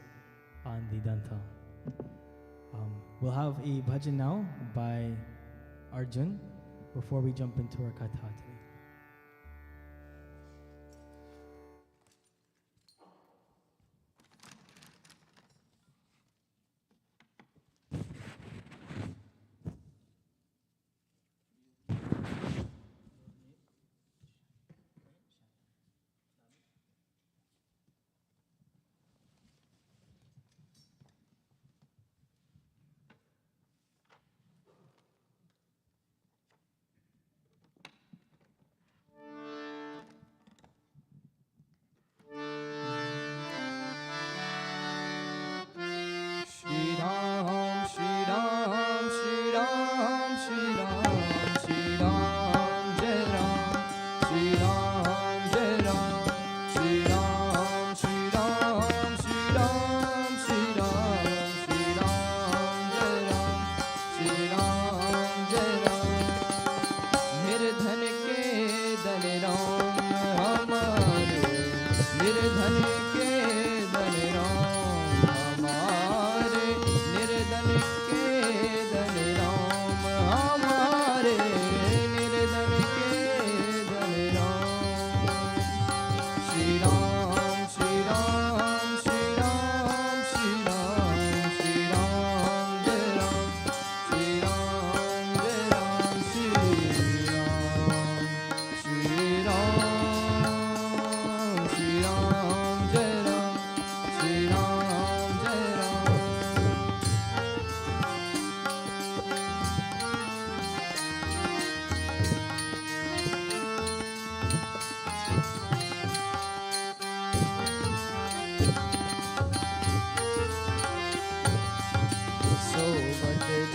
on the Dantal. We'll have a bhajan now by Arjun. before we jump into our katha today.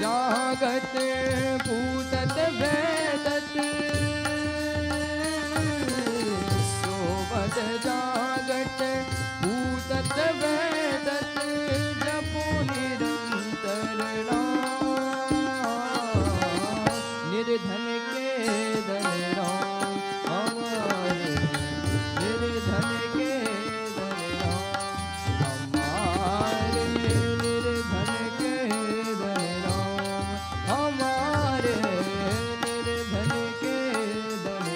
जागत पूतत वेदत सोबत जागत पूतत वेदत जपो निरंतर निर्धन के धन राम हमारे निर्धन के धन राम हमारे निर्धन के धन हमारे निर्धन के धन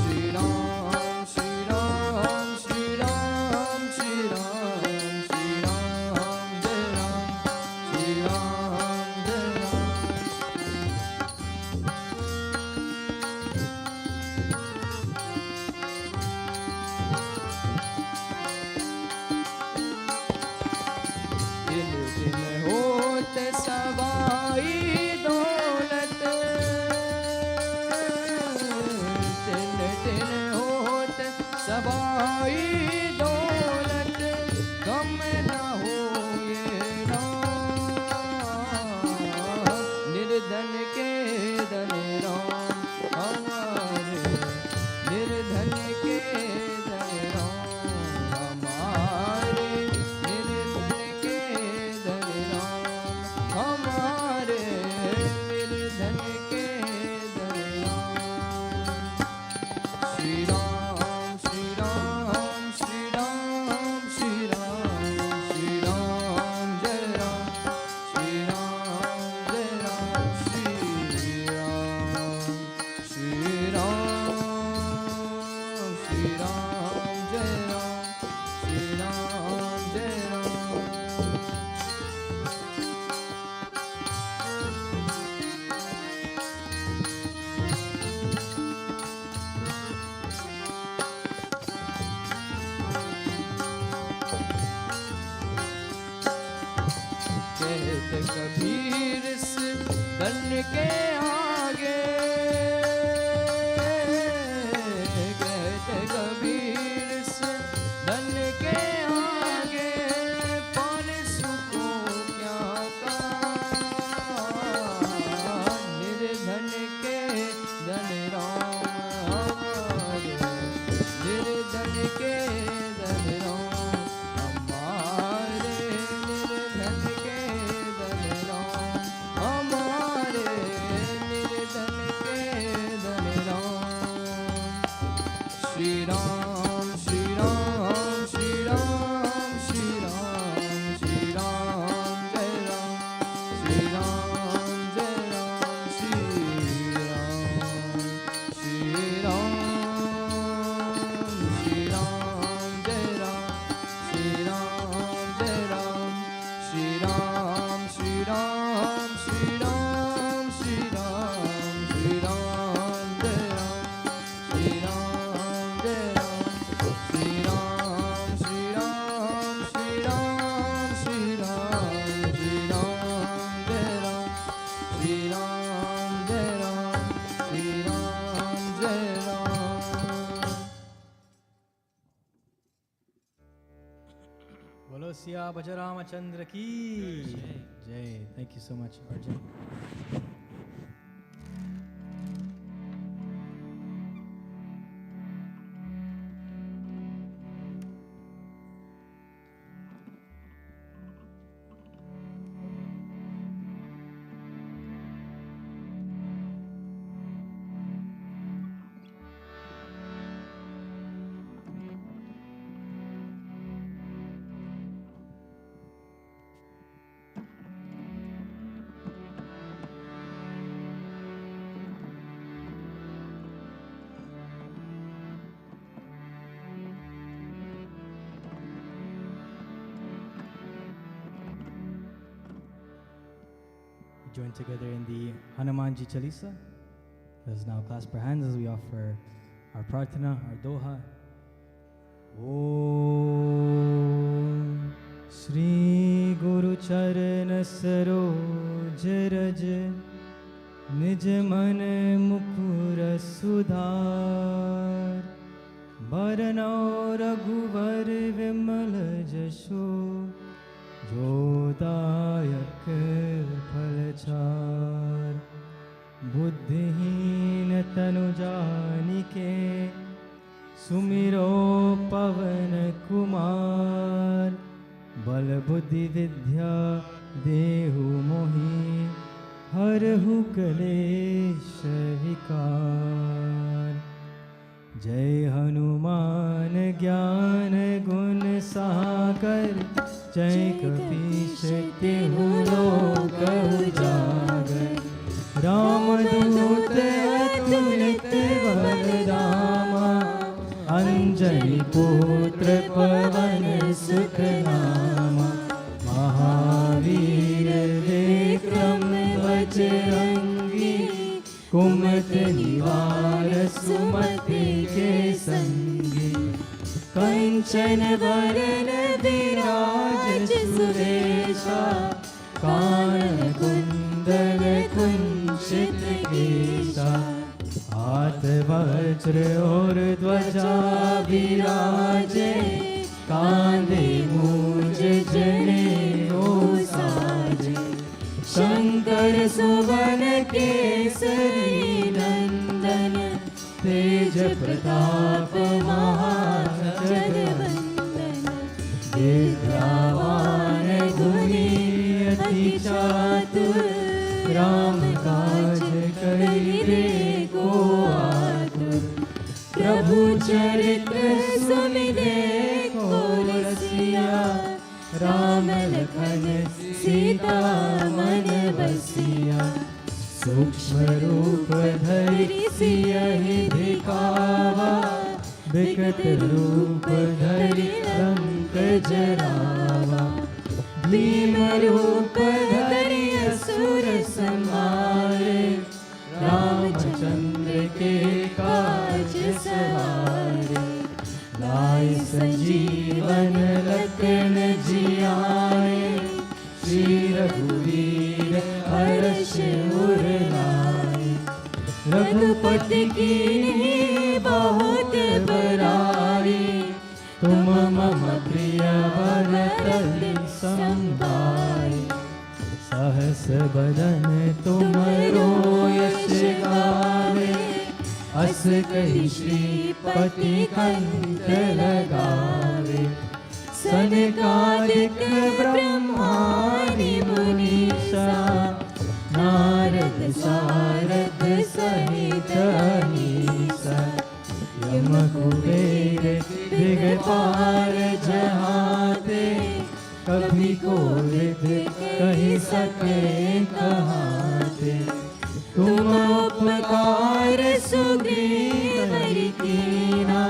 श्री राम श्री राम श्री राम श्री राम श्री राम जय राम श्री राम जय राम दिन दिन होत सवाई दौलत दिन दिन होत सवाई दौलत कम न हो ये निर्धन के धन राम हमारे निर्धन के धन राम हमारे निर्धन के धन राम हमारे निर्धन के धन श्री राम श्री राम श्री राम श्री राम श्री राम जय राम श्री राम जय राम श्री राम श्री राम श्री राम जय राम श्री राम जय राम कहते कबीर इस धन के आगे कहते कबीर इस धन के आगे पान सुखों क्या का निर्धन के धन राम हमारे निर्धन के धन राम हमारे निर्धन के धन राम हमारे जय राम श्री राम जय राम। बोलो सिया भज रामचंद्र की जय। Thank you so much Arjun. Join together in the Hanumanji Chalisa. Let us now clasp our hands as we offer our prarthana, our doha. Om Shri Guru Charana Saroj Raj Nij Man Mukur Sudhar Bharano Raghuvar Vimal Jasho जोदायक फलचार बुद्धिहीन तनु जानिके सुमिरो पवन कुमार बल बुद्धि विद्या देहु मोहि हरहु कलेश विकार। जय हनुमान ज्ञान गुण सागर जय कपीश तिहु लोक उजागर। रामदूत अतुलित बलधामा अंजनी पुत्र पवन सुत नामा। महावीर विक्रम बजरंगी कुमति निवार सुमति के संगी। कंचन वरन विराज सुरेशा कानन कुंडल कुंचित केशा। हाथ वज्र और ध्वजा विराजे कांधे मूंज जनेऊ साजे। शंकर सुवन केसरी नंदन तेज प्रताप महाजगवंदन। विद्यावान गुणी अति चातुर राम काज करिबे को आतुर। प्रभु चरित्र सुनिबे को रसिया राम लखन सीता मन बसिया। सूक्ष्म रूप धरि सियहि दिखावा विकट रूप धरि लंक जरावा। भीम रूप धरि असुर संहारे रामचंद्र के काज सवारे। लाए संजीवन लखन जियाए श्री रघुवीर हर्ष उर लाए। रघुपति कीन्ही बहुत बड़ाई तुम मम प्रिय भरत संभाई। सहस बदन तुमरो यश गावे अस कहि श्रीपति कंठ लगावे। सनकादिक ब्रह्मादि मुनीसा नारद सारद सहित अहीसा। यम कुबेर दिगपाल जहाते कभी कोविद कहि सके कहाते। तुम उपकार सुग्रीव हरि कीना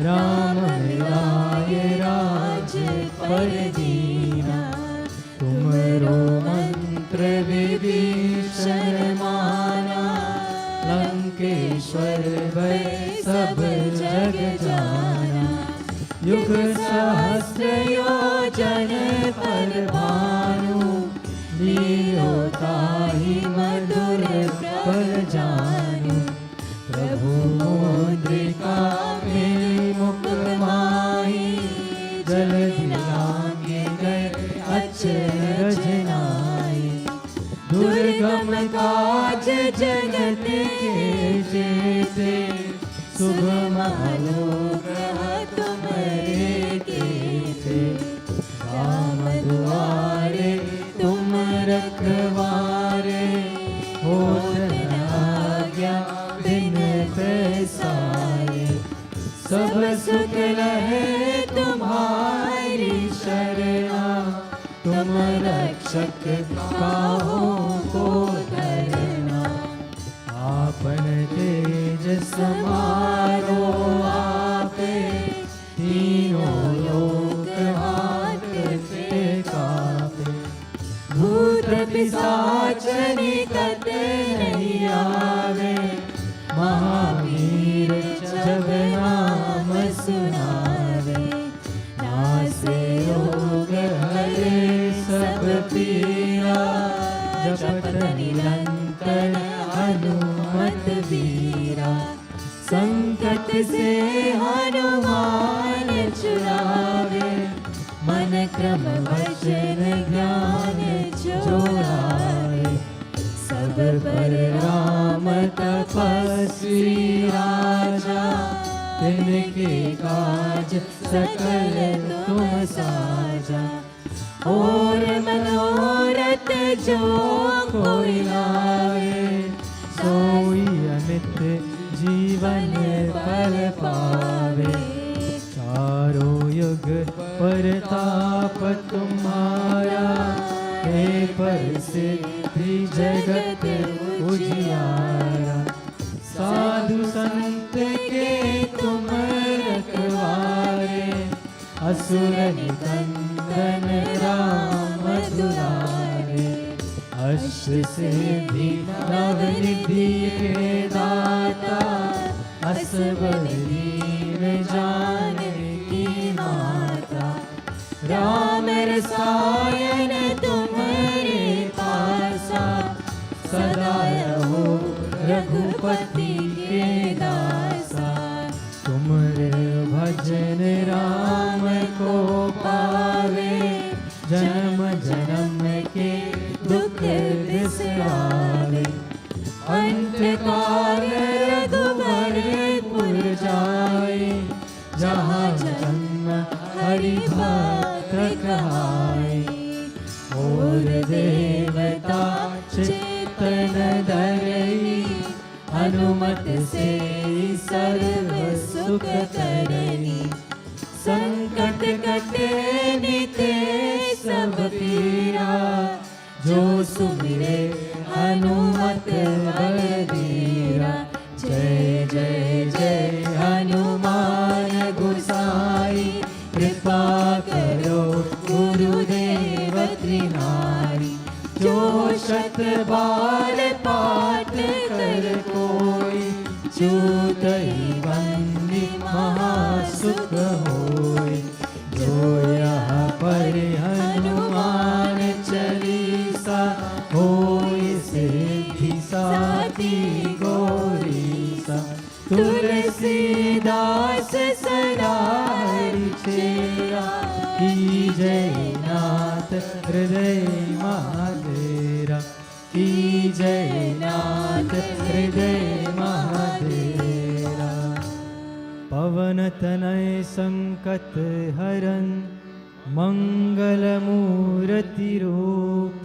राम मिलाय राज पर दीना। तुमरो मंत्र विभीषण माना लंकेश्वर भय सब जग जाना। युग सहस्र योजन पर भानु लीलो ताहि मधुर फल जानू। प्रभु मुद्रिका मेरी मुख माही, जलधि लांघे गए अचरज नाई। दुर्गम काज जगत के जेते, सुगम अनुग्रह तुम्हारे कीते। राम दुआरे तुम रखवारे, होत न आज्ञा दिन पैसारे। सब सुख लहे तुम्हारी शरणा, तुम रक्षक काहू को डरना। आपन तेज समारो आपे, तीनों लोक हाथ पे कापे। भूत पिशाच निकट नहीं आवे, महावीर जब नाम सुनावे। नासे रोग हरे सब पीरा, जपत निरंतर हनुमत वीरा। संकट से हनुमान छुड़ावे, मन क्रम वचन ज्ञान जोड़ावे। सब पर राम तपस्वी राजा, तिनके काज सकल तुम साजा। और मनोरथ जो कोई लावे, सोई अमित जीवन फल पावे। चारों युग परताप तुम्हारा, हे प्रसिद्धि जगत उजियारा। साधु संत के तुम रखवारे, असुर निकंदन राम दुलारे। अष्ट सिद्धि नवनिधि के दाता, असबर दीन जानकी माता। राम रसायन तुम्हारे पासा, सदा रहो रघुपति के दासा। तुमरे भजन राम को पावे, जन्म जन्म के दुख बिसरावे। अंत काल रघुबरपुर जाए, जहाँ जन्म हरि भक्त कहाए। और देवता चित्तन धरई, हनुमत से सर्व सुख करई। संकट कटे निते सब पीरा, जो सुमिरे हनुमत बलबीरा। जय जय जय हनुमान गोसाई, कृपा करो गुरुदेव त्रिनाई। जो शत बार पाठ कर कोई, चूत ही बंदी महासुख होय। जो यहाँ पर हनुमान चालीसा, होय सिद्धि साती गौरीसा। तुलसीदास सदा चेरा, की जय नाथ हृदय महादेरा। की जय नाथ हृदय महादेरा। पवन तनय संकट हरन, मंगल मूर्ति रूप।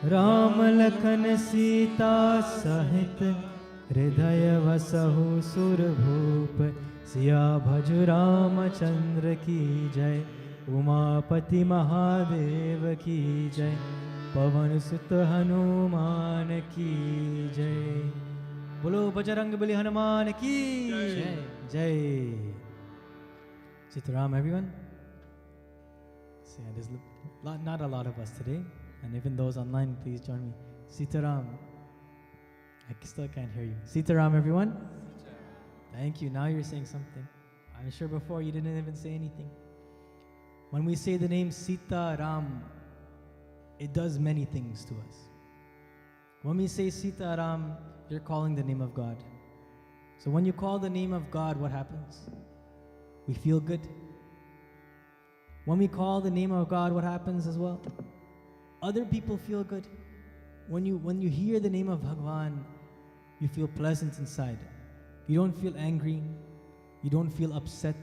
राम लखन सीता सहित, हृदय वसहु सुरभूप। सिया भजु रामचंद्र की जय, उमापति महादेव की जय। पवन सुत हनुमान की जय। बोलो बजरंग बली हनुमान की जय जय। Sitaram everyone. So yeah, there's not a lot of us today, and even those online, please join me. Sitaram. I still can't hear you. Sitaram everyone. Thank you. Now you're saying something. I'm sure before you didn't even say anything. When we say the name Sita Ram, it does many things to us. When we say Sita Ram, you're calling the name of God. So when you call the name of God, what happens? We feel good. When we call the name of God, what happens as well? Other people feel good. When you hear the name of Bhagwan, you feel pleasant inside. You don't feel angry. You don't feel upset.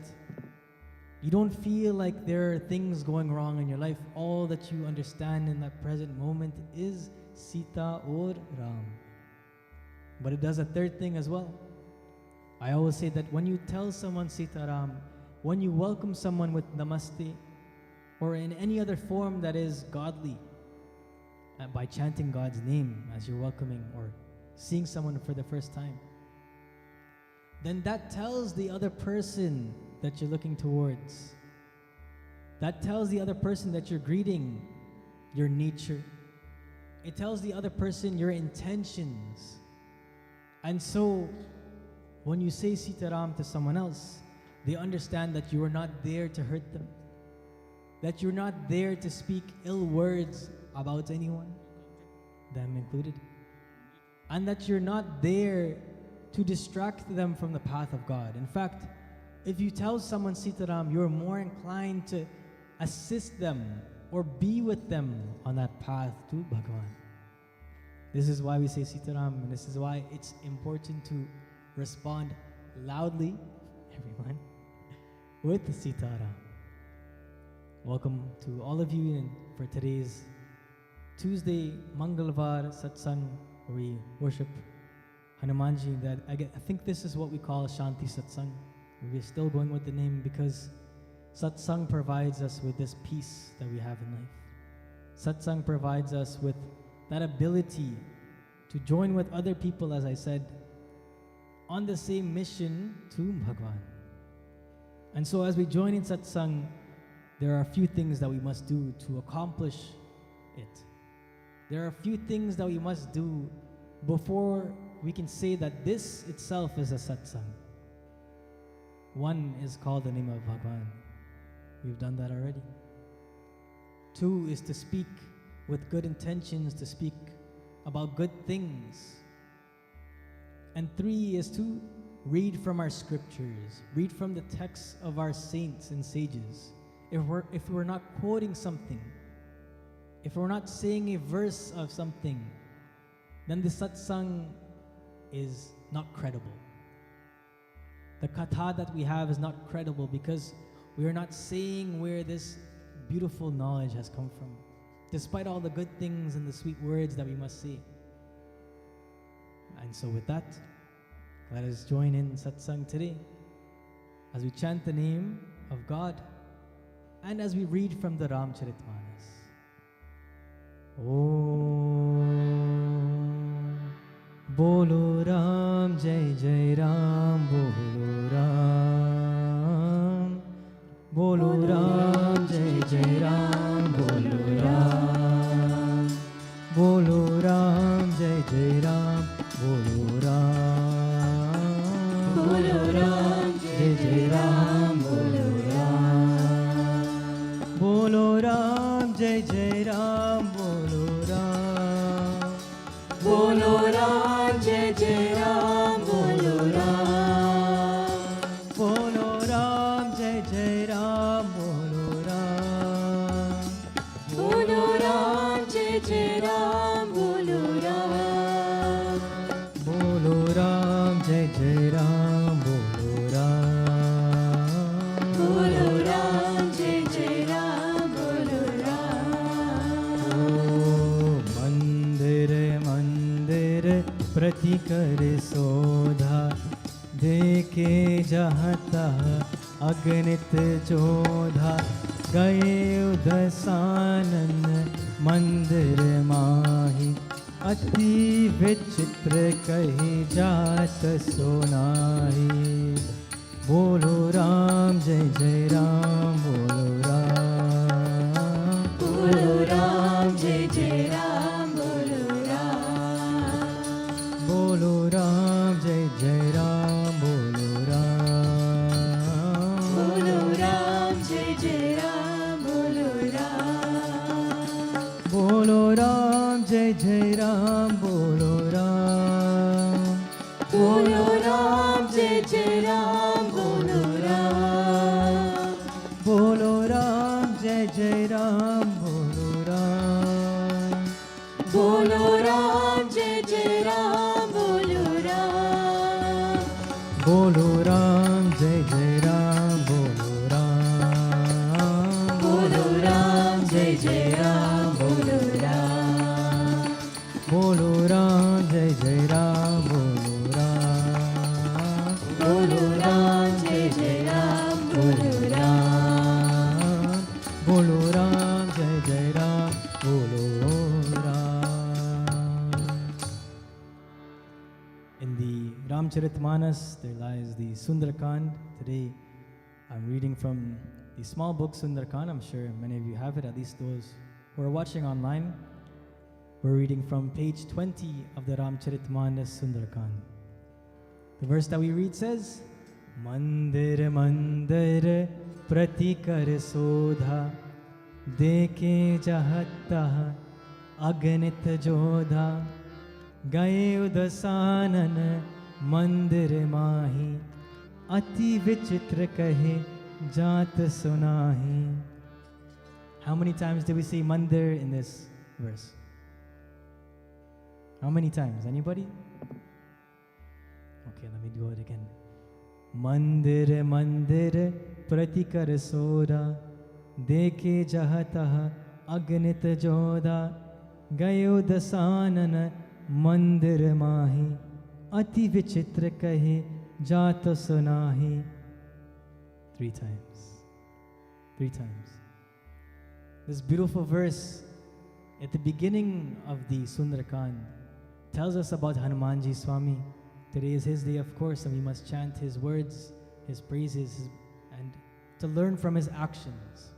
You don't feel like there are things going wrong in your life. All that you understand in that present moment is Sita or Ram. But it does a third thing as well. I always say that when you tell someone Sita Ram, when you welcome someone with Namaste, or in any other form that is godly, by chanting God's name as you're welcoming or seeing someone for the first time, then that tells the other person that you're looking towards. That tells the other person that you're greeting your nature. It tells the other person your intentions. And so, when you say Sitaram to someone else, they understand that you are not there to hurt them. That you're not there to speak ill words about anyone, them included. And that you're not there to distract them from the path of God. In fact, if you tell someone Sitaram, you're more inclined to assist them or be with them on that path to Bhagavan. This is why we say Sitaram, and this is why it's important to respond loudly, everyone, with Sitaram. Welcome to all of you for today's Tuesday Mangalvar Satsang, where we worship Hanumanji. That I think this is what we call Shanti Satsang. We're still going with the name because Satsang provides us with this peace that we have in life. Satsang provides us with that ability to join with other people, as I said, on the same mission to Bhagwan. And so as we join in Satsang, there are a few things that we must do to accomplish it. There are a few things that we must do before we can say that this itself is a Satsang. One is called the name of Bhagwan. We've done that already. Two is to speak with good intentions, to speak about good things. And three is to read from our scriptures, read from the texts of our saints and sages. If we're not quoting something, if we're not saying a verse of something, then the satsang is not credible. The katha that we have is not credible because we are not saying where this beautiful knowledge has come from, despite all the good things and the sweet words that we must say. And so with that, let us join in satsang today as we chant the name of God and as we read from the Ramcharitmanas. Om Bolo Ram Jai Jai Ram Bolo Ram Bolo Ram Jai Jai Ram Bolo Ram Bolo Ram Jai Jai Ram Bolo Ram Bolo Ram Jai Jai Ram Bolo Ram Bolo Ram Jai Jai Ram Bolo Ram Bolo Ram Jai Jai Ram Bolo Ram Bolo Ram Jai Jai Ram Bolo Ram Bolo Ram Jai Jai Ram Bolo Ram Bolo Ram Jai Jai Ram Bolo Ram Bolo Ram Jai Jai Ram Bolo Ram O Mandir Mandir Prati Kar Sodha देखे जहाँ तहाँ अगणित जोधा गए उदसानन मंदिर माही अति विचित्र कही जात सोनाही बोलो राम जय जय राम बोलो राम जय जय राम बोलो राम जय जय राम बोलो राम जय जय राम बोलो राम बोलो राम जय जय राम बोलो Ram Bolo Ram, Jai Jai Ram, Bolo Ram. Bolo Ram, Jai Jai Ram, Bolo Ram. Bolo Ram, Jai Jai Ram, Bolo Ram. Bolo Ram, Jai Jai Ram, Bolo Ram. Bolo Ram, Jai Jai Ram, Bolo Ram. Bolo Ram, Jai Jai Ram, Bolo Ram. Bolo Ram, Jai Jai Ram, Bolo Ram. Bolo Ram, Jai Jai Ram, Bolo Ram. In the Ramcharitmanas, there lies the Sundarakand. Today, I'm reading from the small book Sundarakand. I'm sure many of you have it, at least those who are watching online. We're reading from page 20 of the Ramcharitmanas Sundarakand. The verse that we read says, Mandir Mandir Pratikar Sodha Deke Jahattah Aganit Jodha Gaye Udasanan Mandir Mahi Ati Vichitra Kahe Jat Sunahi. How many times do we say Mandir in this verse? How many times? Anybody? Okay, let me do it again. Mandir Mandir Pratikar Sodha Deke Jahatah Agnit Jodha Gayo Dasanana Mandir Mahi Ati Vichitra Kahe Jata Sunahi. 3 times. 3 times. This beautiful verse at the beginning of the Sundarakand tells us about Hanumanji Swami. Today is his day, of course, and we must chant his words, his praises, and to learn from his actions.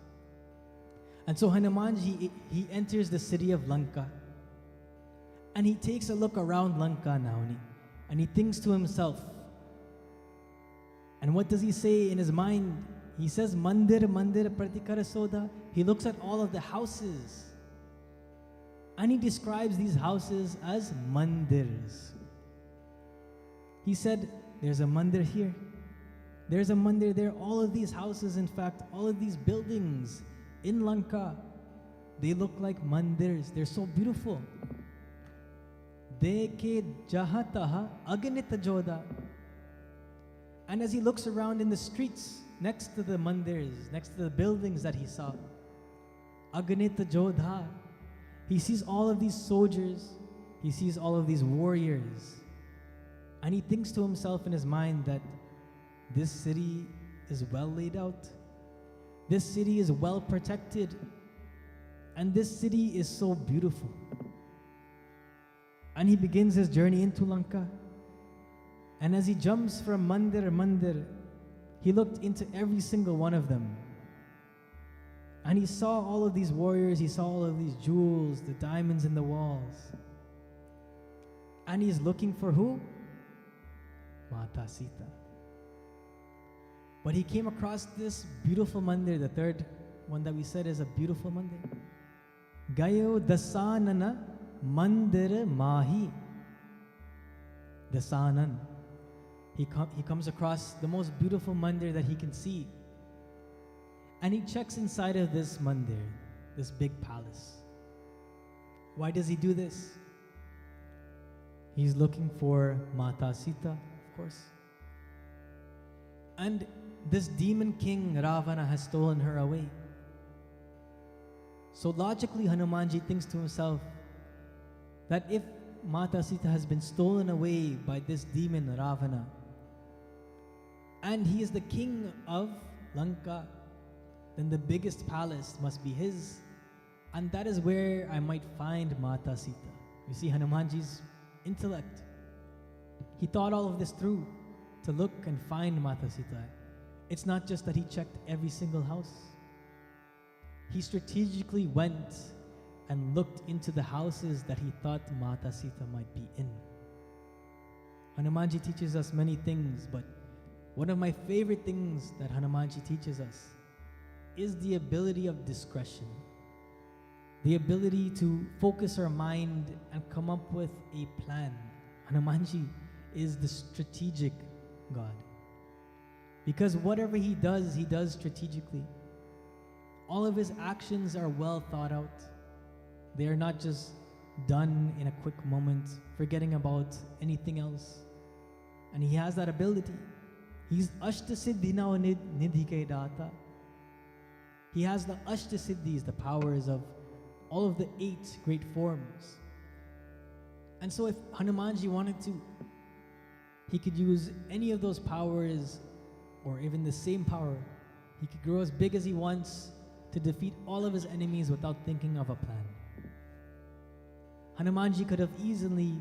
And so Hanumanji, he enters the city of Lanka, and he takes a look around Lanka now, and he thinks to himself, and what does he say in his mind? He says, Mandir, Mandir, Pratikara Sodha. He looks at all of the houses, and he describes these houses as mandirs. He said, there's a mandir here. There's a mandir there. All of these houses, in fact, all of these buildings in Lanka, they look like mandirs. They're so beautiful. Deke jahataha aganita joda. And as he looks around in the streets next to the mandirs, next to the buildings that he saw, aganita jodha, he sees all of these soldiers, he sees all of these warriors, and he thinks to himself in his mind that this city is well laid out, this city is well protected, and this city is so beautiful. And he begins his journey into Lanka. And as he jumps from mandir mandir, he looked into every single one of them. And he saw all of these warriors, he saw all of these jewels, the diamonds in the walls. And he's looking for who? Mata Sita. But he came across this beautiful mandir, the third one that we said is a beautiful mandir. Gayo Dasanana Mandir Mahi. Dasanan. He comes across the most beautiful mandir that he can see. And he checks inside of this mandir, this big palace. Why does he do this? He's looking for Mata Sita, of course. And this demon king Ravana has stolen her away. So logically, Hanumanji thinks to himself that if Mata Sita has been stolen away by this demon Ravana, and he is the king of Lanka, then the biggest palace must be his, and that is where I might find Mata Sita. You see Hanumanji's intellect. He thought all of this through to look and find Mata Sita. It's not just that he checked every single house. He strategically went and looked into the houses that he thought Mata Sita might be in. Hanumanji teaches us many things, but one of my favorite things that Hanumanji teaches us is the ability of discretion. The ability to focus our mind and come up with a plan. Hanumanji is the strategic God. Because whatever he does strategically. All of his actions are well thought out. They are not just done in a quick moment, forgetting about anything else. And he has that ability. He's Ashta Siddhina Nidhike Data. He has the Ashta Siddhis, the powers of all of the 8 great forms. And so if Hanumanji wanted to, he could use any of those powers, or even the same power. He could grow as big as he wants to defeat all of his enemies without thinking of a plan. Hanumanji could have easily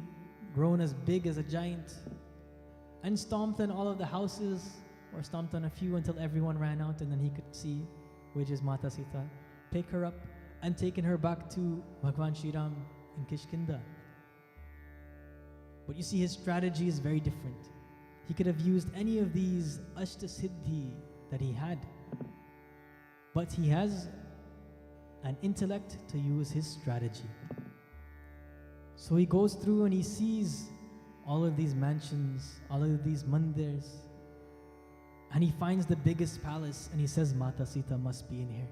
grown as big as a giant and stomped on all of the houses, or stomped on a few until everyone ran out, and then he could see which is Mata Sita, pick her up and taken her back to Bhagwan Shri Ram in Kishkinda. But you see, his strategy is very different. He could have used any of these Ashta Siddhi that he had, but he has an intellect to use his strategy. So he goes through and he sees all of these mansions, all of these mandirs, and he finds the biggest palace and he says, Mata Sita must be in here.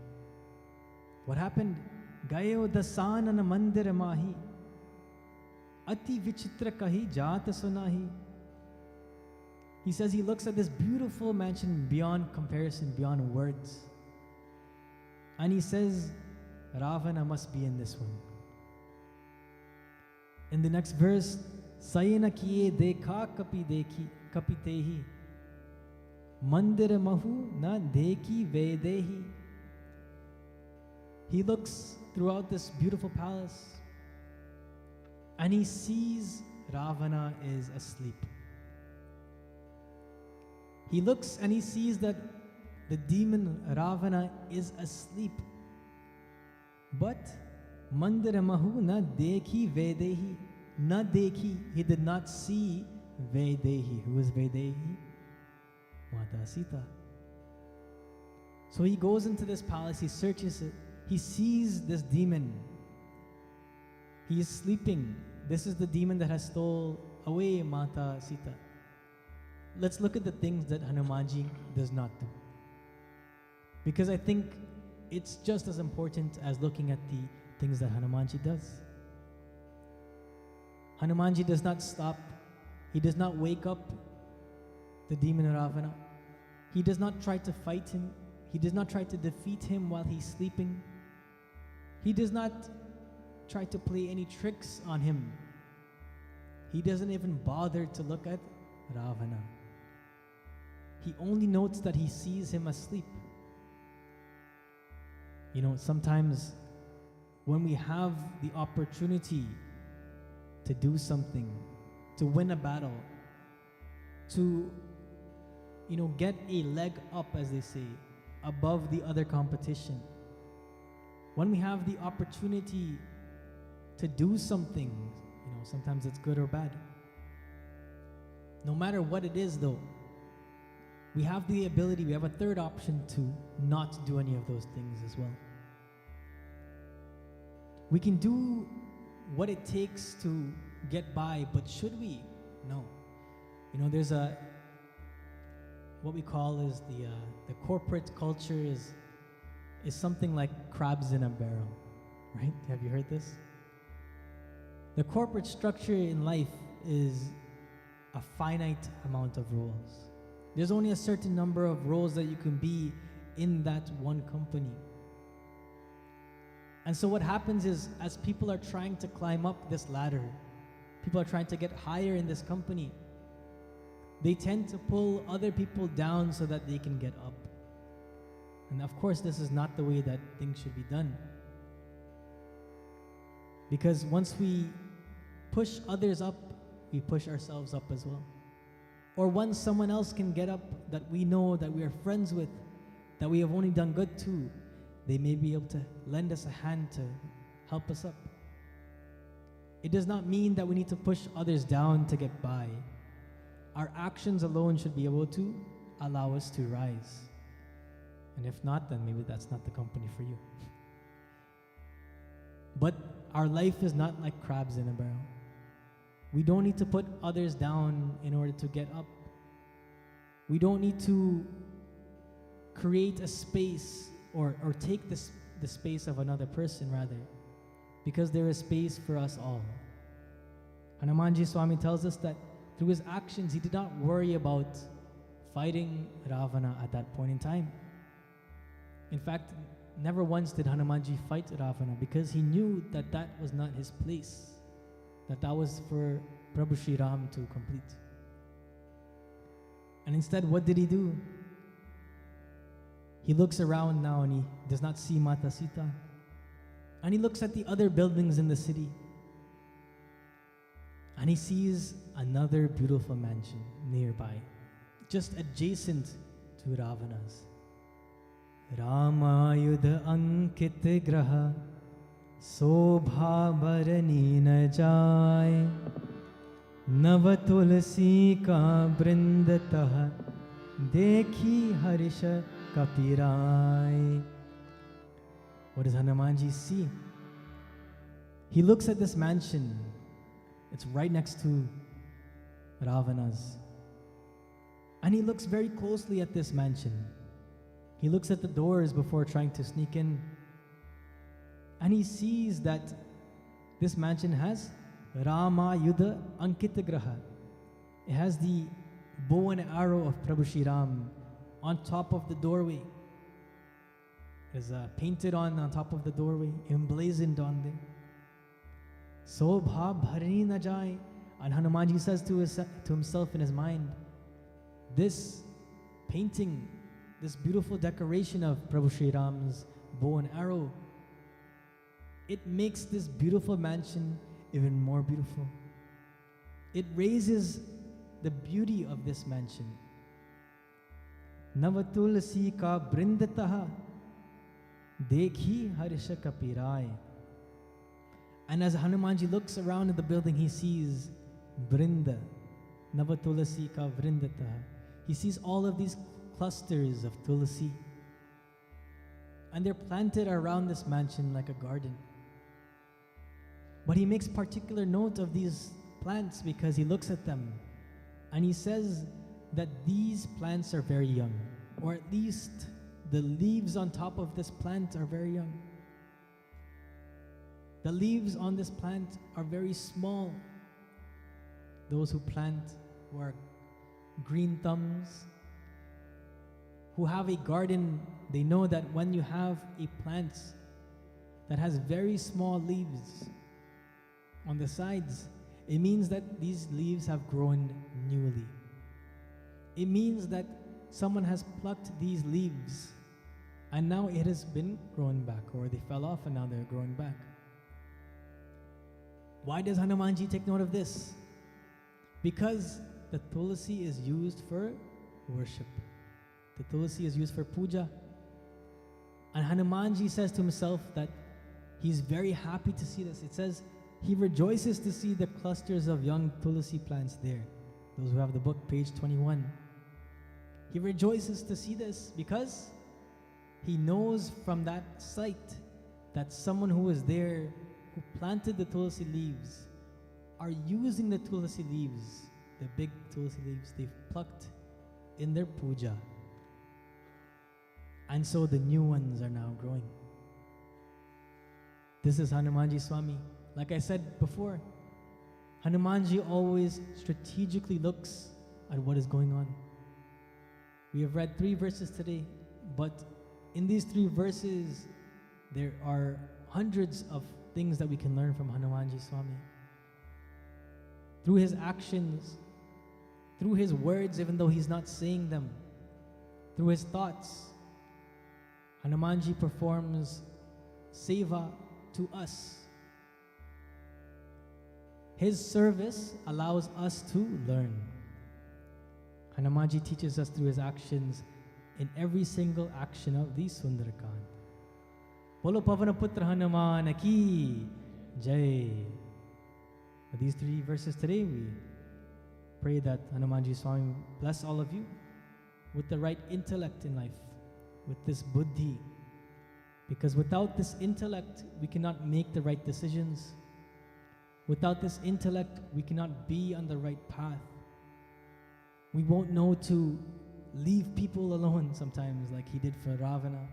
What happened? Gayo dasanana mandir mahi, ati vichitra kahi jata sunahi. He says he looks at this beautiful mansion beyond comparison, beyond words. And he says, Ravana must be in this one. In the next verse, Sayena kiye dekha kapi tehi, mandir mahu na deki vedehi. He looks throughout this beautiful palace and he sees Ravana is asleep. He looks and he sees that the demon Ravana is asleep. But Mandira Mahu na dekhi Vedehi. Na dekhi, he did not see Vedehi. Who is Vedehi? Mata Sita. So he goes into this palace, he searches it, he sees this demon. He is sleeping. This is the demon that has stole away Mata Sita. Let's look at the things that Hanumanji does not do. Because I think it's just as important as looking at the things that Hanumanji does. Hanumanji does not stop. He does not wake up the demon Ravana. He does not try to fight him. He does not try to defeat him while he's sleeping. He does not try to play any tricks on him. He doesn't even bother to look at Ravana. He only notes that he sees him asleep. You know, sometimes when we have the opportunity to do something, to win a battle, to, you know, get a leg up, as they say, above the other competition, when we have the opportunity to do something, you know, sometimes it's good or bad. No matter what it is though, we have the ability, we have a third option to not do any of those things as well. We can do what it takes to get by, but should we? No. You know, there's what we call is the corporate culture is something like crabs in a barrel, right? Have you heard this? The corporate structure in life is a finite amount of roles. There's only a certain number of roles that you can be in that one company. And so what happens is, as people are trying to climb up this ladder, people are trying to get higher in this company, they tend to pull other people down so that they can get up. And of course, this is not the way that things should be done. Because once we push others up, we push ourselves up as well. Or once someone else can get up that we know, that we are friends with, that we have only done good to, they may be able to lend us a hand to help us up. It does not mean that we need to push others down to get by. Our actions alone should be able to allow us to rise. And if not, then maybe that's not the company for you. But our life is not like crabs in a barrel. We don't need to put others down in order to get up. We don't need to create a space or take the space of another person, rather, because there is space for us all. Hanumanji Swami tells us that through his actions, he did not worry about fighting Ravana at that point in time. In fact, never once did Hanumanji fight Ravana, because he knew that that was not his place, that was for Prabhu Shri Ram to complete. And instead, what did he do? He looks around now and he does not see Mata Sita. And he looks at the other buildings in the city. And he sees another beautiful mansion nearby, just adjacent to Ravana's. Ramayudha Ankit Graha Sobha Bharani na jay Nava Tulsi ka Brindataha Dekhi Harisha Kapirai. What does Hanumanji see? He looks at this mansion. It's right next to Ravana's. And he looks very closely at this mansion. He looks at the doors before trying to sneak in. And he sees that this mansion has Rama Yudha Ankita Graha. It has the bow and arrow of Prabhu Shri Ram on top of the doorway. It is painted on top of the doorway, emblazoned on there. Sobha Bharani na jay. And Hanumanji says to himself in his mind, this painting, this beautiful decoration of Prabhu Shri Ram's bow and arrow, it makes this beautiful mansion even more beautiful. It raises the beauty of this mansion. Navatulasi ka brindataha dekhi harisha kapirai. And as Hanumanji looks around at the building, he sees Brinda, Navatulasi ka Vrindataha. He sees all of these clusters of tulasi. And they're planted around this mansion like a garden. But he makes particular note of these plants because he looks at them and he says that these plants are very young, or at least the leaves on top of this plant are very young. The leaves on this plant are very small. Those who plant, who are green thumbs, who have a garden, they know that when you have a plant that has very small leaves on the sides, it means that these leaves have grown newly. It means that someone has plucked these leaves and now it has been growing back, or they fell off and now they're growing back. Why does Hanumanji take note of this? Because the tulasi is used for worship. The tulasi is used for puja. And Hanumanji says to himself that he's very happy to see this. It says he rejoices to see the clusters of young tulasi plants there. Those who have the book, page 21. He rejoices to see this because he knows from that sight that someone who was there, who planted the tulasi leaves, are using the tulasi leaves, the big tulasi leaves they've plucked in their puja. And so the new ones are now growing. This is Hanumanji Swami. Like I said before, Hanumanji always strategically looks at what is going on. We have read 3 verses today, but in these 3 verses, there are hundreds of things that we can learn from Hanumanji Swami. Through his actions, through his words, even though he's not saying them, through his thoughts, Hanumanji performs seva to us. His service allows us to learn. Hanumanji teaches us through his actions in every single action of the Sundarakand. Bolo Pavanaputra Hanuman ki Jai. With these 3 verses today, we pray that Hanumanji Swami bless all of you with the right intellect in life, with this buddhi. Because without this intellect, we cannot make the right decisions. Without this intellect, we cannot be on the right path. We won't know to leave people alone sometimes, like he did for Ravana.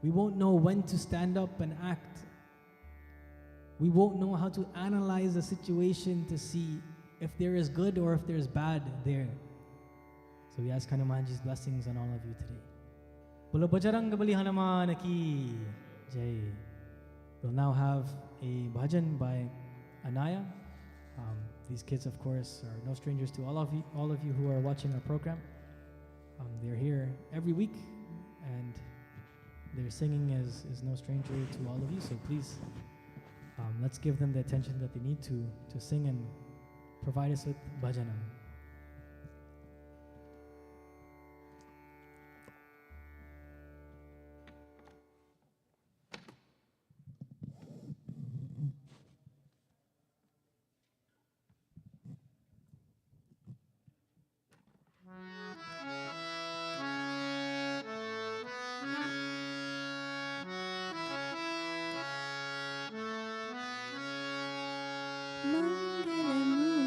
We won't know when to stand up and act. We won't know how to analyze a situation to see if there is good or if there's bad there. So we ask Hanumanji's blessings on all of you today. Bolo Bajrang Hanuman ki jai. We'll now have a bhajan by Anaya. These kids, of course, are no strangers to all of you who are watching our program. They're here every week, and their singing is no stranger to all of you. So please, let's give them the attention that they need to sing and provide us with bhajanam. Mangalamurate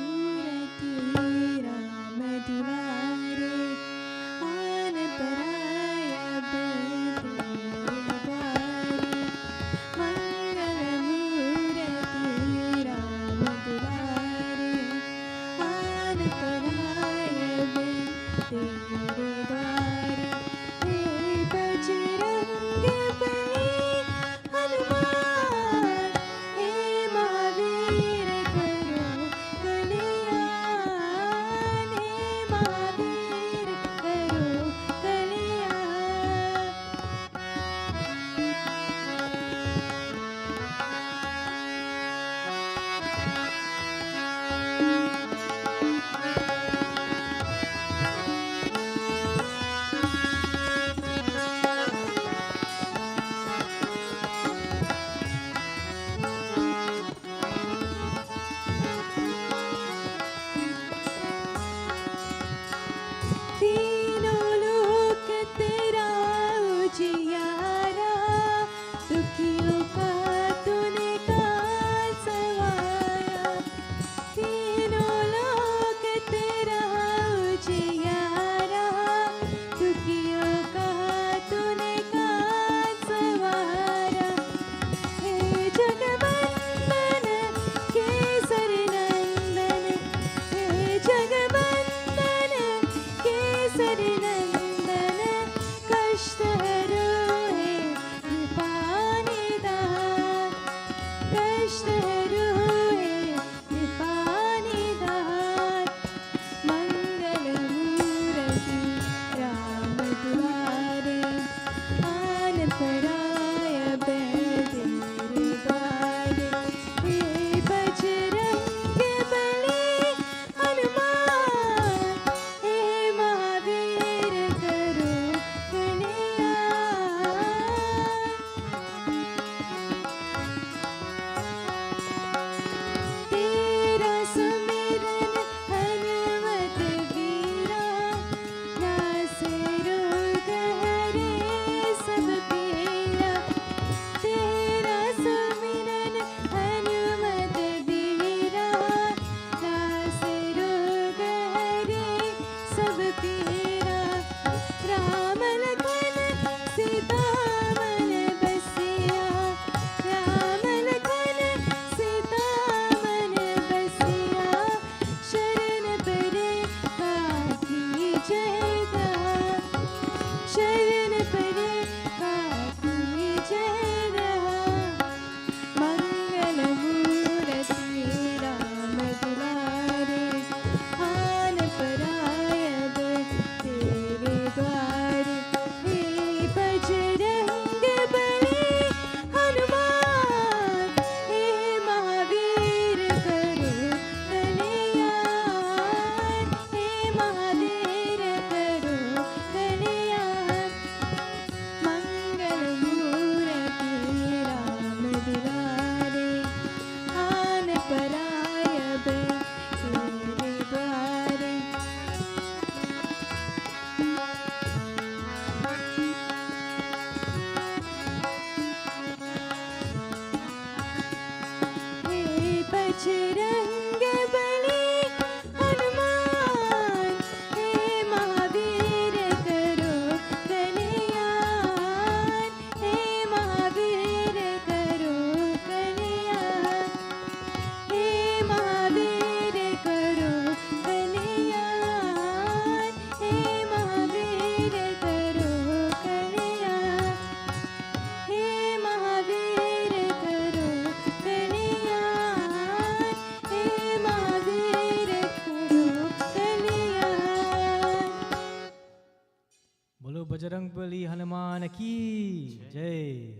Bajrangbali Hanuman ki Jai.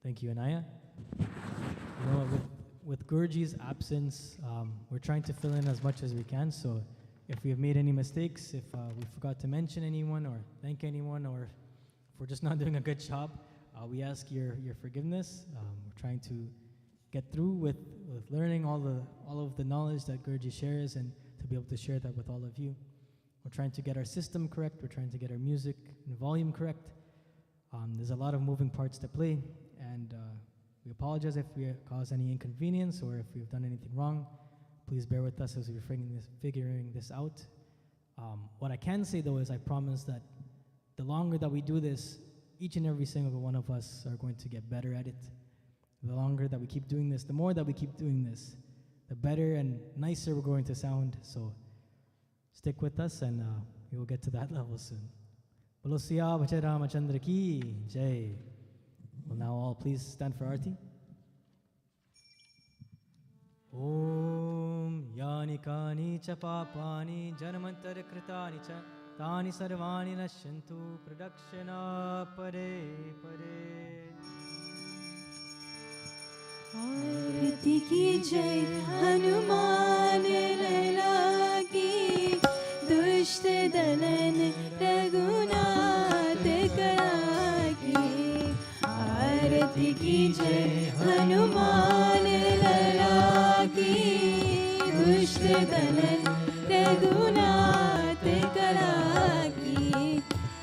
Thank you, Anaya. You know, with Guruji's absence, we're trying to fill in as much as we can. So if we have made any mistakes, if we forgot to mention anyone or thank anyone, or if we're just not doing a good job, we ask your forgiveness. We're trying to get through with learning all of the knowledge that Guruji shares and to be able to share that with all of you. We're trying to get our system correct. We're trying to get our music and volume correct. There's a lot of moving parts to play, and we apologize if we caused any inconvenience or if we've done anything wrong. Please bear with us as we're figuring this out. What I can say though is I promise that the longer that we do this, each and every single one of us are going to get better at it. The longer that we keep doing this, the more that we keep doing this, the better and nicer we're going to sound. So stick with us and we will get to that level soon. Bolo Siya Bachai Ramachandra ki Jai. Will now all please stand for Arti. Om Yani Kani Cha Papani Janamantara Kritani Cha Tani Sarvani Nashyantu Pradakshina Pare Pare. आरती की जय हनुमान लला की दुष्ट दलन रघुनाथ करा की आरती की जय हनुमान लला की दुष्ट दलन रघुनाथ करा की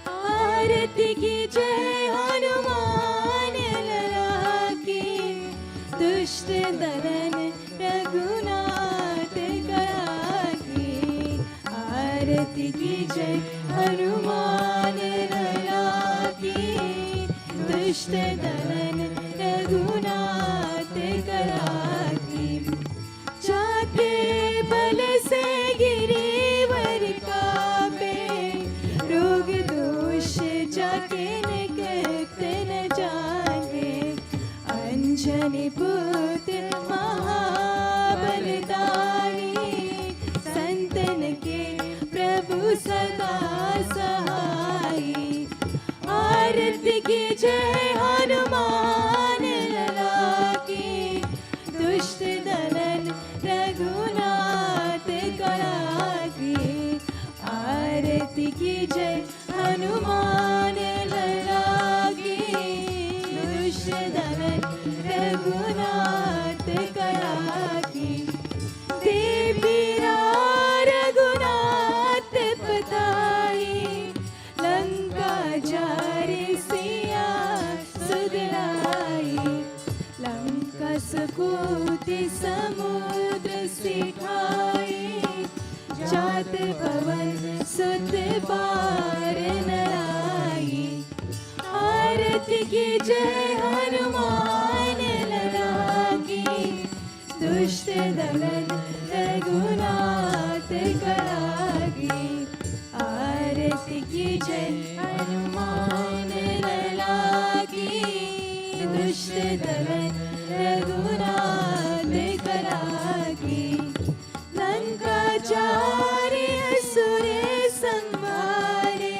आरती की जय हनुमान लला की दुष्ट दलन रघुनाथ करा की आरती की जय हनुमान लला की दुष्ट दलन रघुनाथ करा की जाके बल से गिरिवर काबे रोग दोष जाके निकट न जागे अंजनी पुत्र महाबलदानी संतन के प्रभु सदा सहाई आरती की जय हनुमान लला की दुष्ट दलन रघुनाथ करा की आरती की जय हनुमान लला की दुष्ट दलन रघुनाथ करा की देवीरा रघुनाथ पताई लंका जारी सिया सुदलाई लंका सकोति समुद्र सिखाई जात पवन सुत पार नराई आरती की जय हनुमान लला की दुष्ट दलन रघुनाथ करा की आरती की जय हनुमान लला की दुष्ट दलन रघुनाथ करा की लंका जारी असुरे संहारे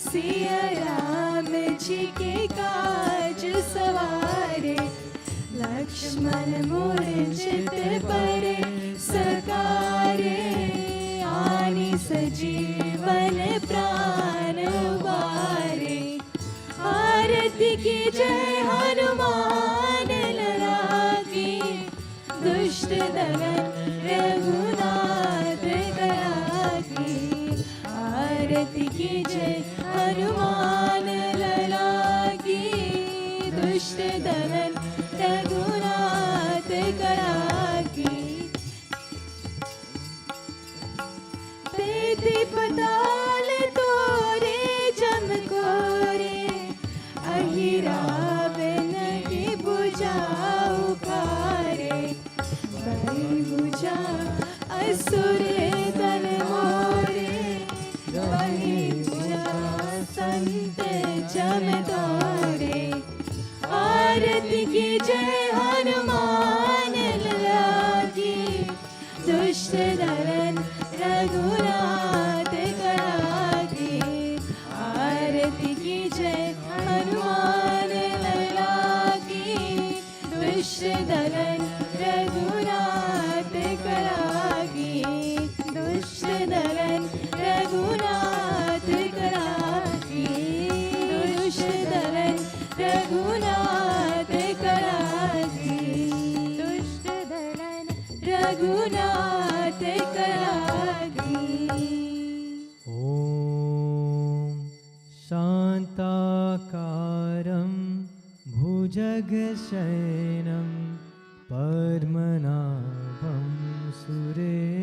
सिया राम जी के काज सवारे लक्ष्मण मूर्छित परे सकारे आनि सजीवन प्राण उबारे आरती की जय हनुमान लला की दुष्ट दलन रघुनाथ करा की आरती की जय हनुमान लला की दुष्ट दलन रघुनाथ करा की तेती पताल तोरे जम कोरे अहिरावन की बुझा उखारे बड़ी बुझा असुर दल मोरे बड़ी बुझा संत जम तोरे आरती की जय हनुमान लला की दुष्ट दलन रघुनाथ करा की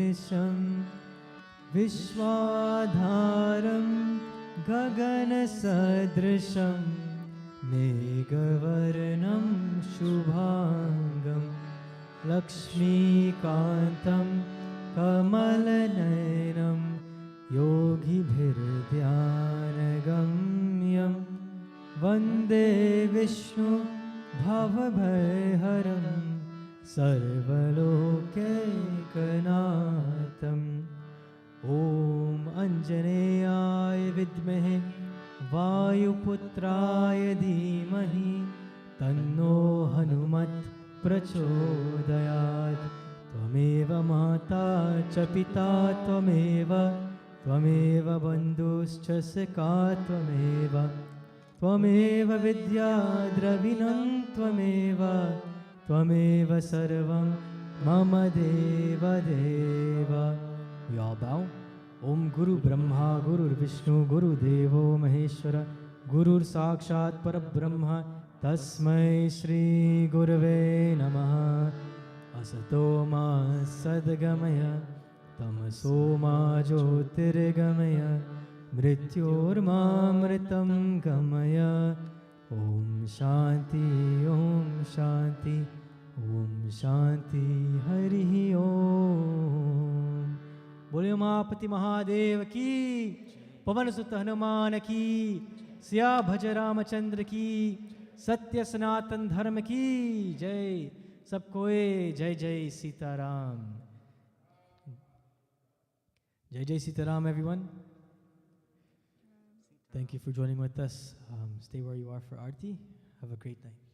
सर्वेशं विश्वाधारं गगनसदृशं मेघवर्णं शुभाङ्गं लक्ष्मीकान्तं कमलनयनं योगिभिर्ध्यानगम्यं वन्दे विष्णु भवभयहरं सर्वलोकैकनाथम् ॐ अञ्जनेयाय विद्महे वायुपुत्राय धीमहि तन्नो हनुमत् प्रचोदयात् त्वमेव माता च पिता त्वमेव बन्धुश्च सखा त्वमेव विद्या द्रविणं त्वमेव सर्वं मम देवदेव। We all bow. Om Guru Brahma Gurur Vishnu Guru Devo Maheshwara Gurur Sakshat Parabrahma Tasmai Shri Gurave Namaha Asato Ma Sadgamaya Tamaso Ma Jyotirgamaya Mrityormamritam Gamaya Om Shanti Om Shanti Om Shanti Hari Om। बोले उमापति महादेव की, पवन सुत हनुमान की, सिया भज रामचंद्र की, सत्य सनातन धर्म की जय। सबकोए जय जय सीताराम। जय जय Sitaram everyone. Thank you for joining with us. Stay where you are for Aarti. Have a great night.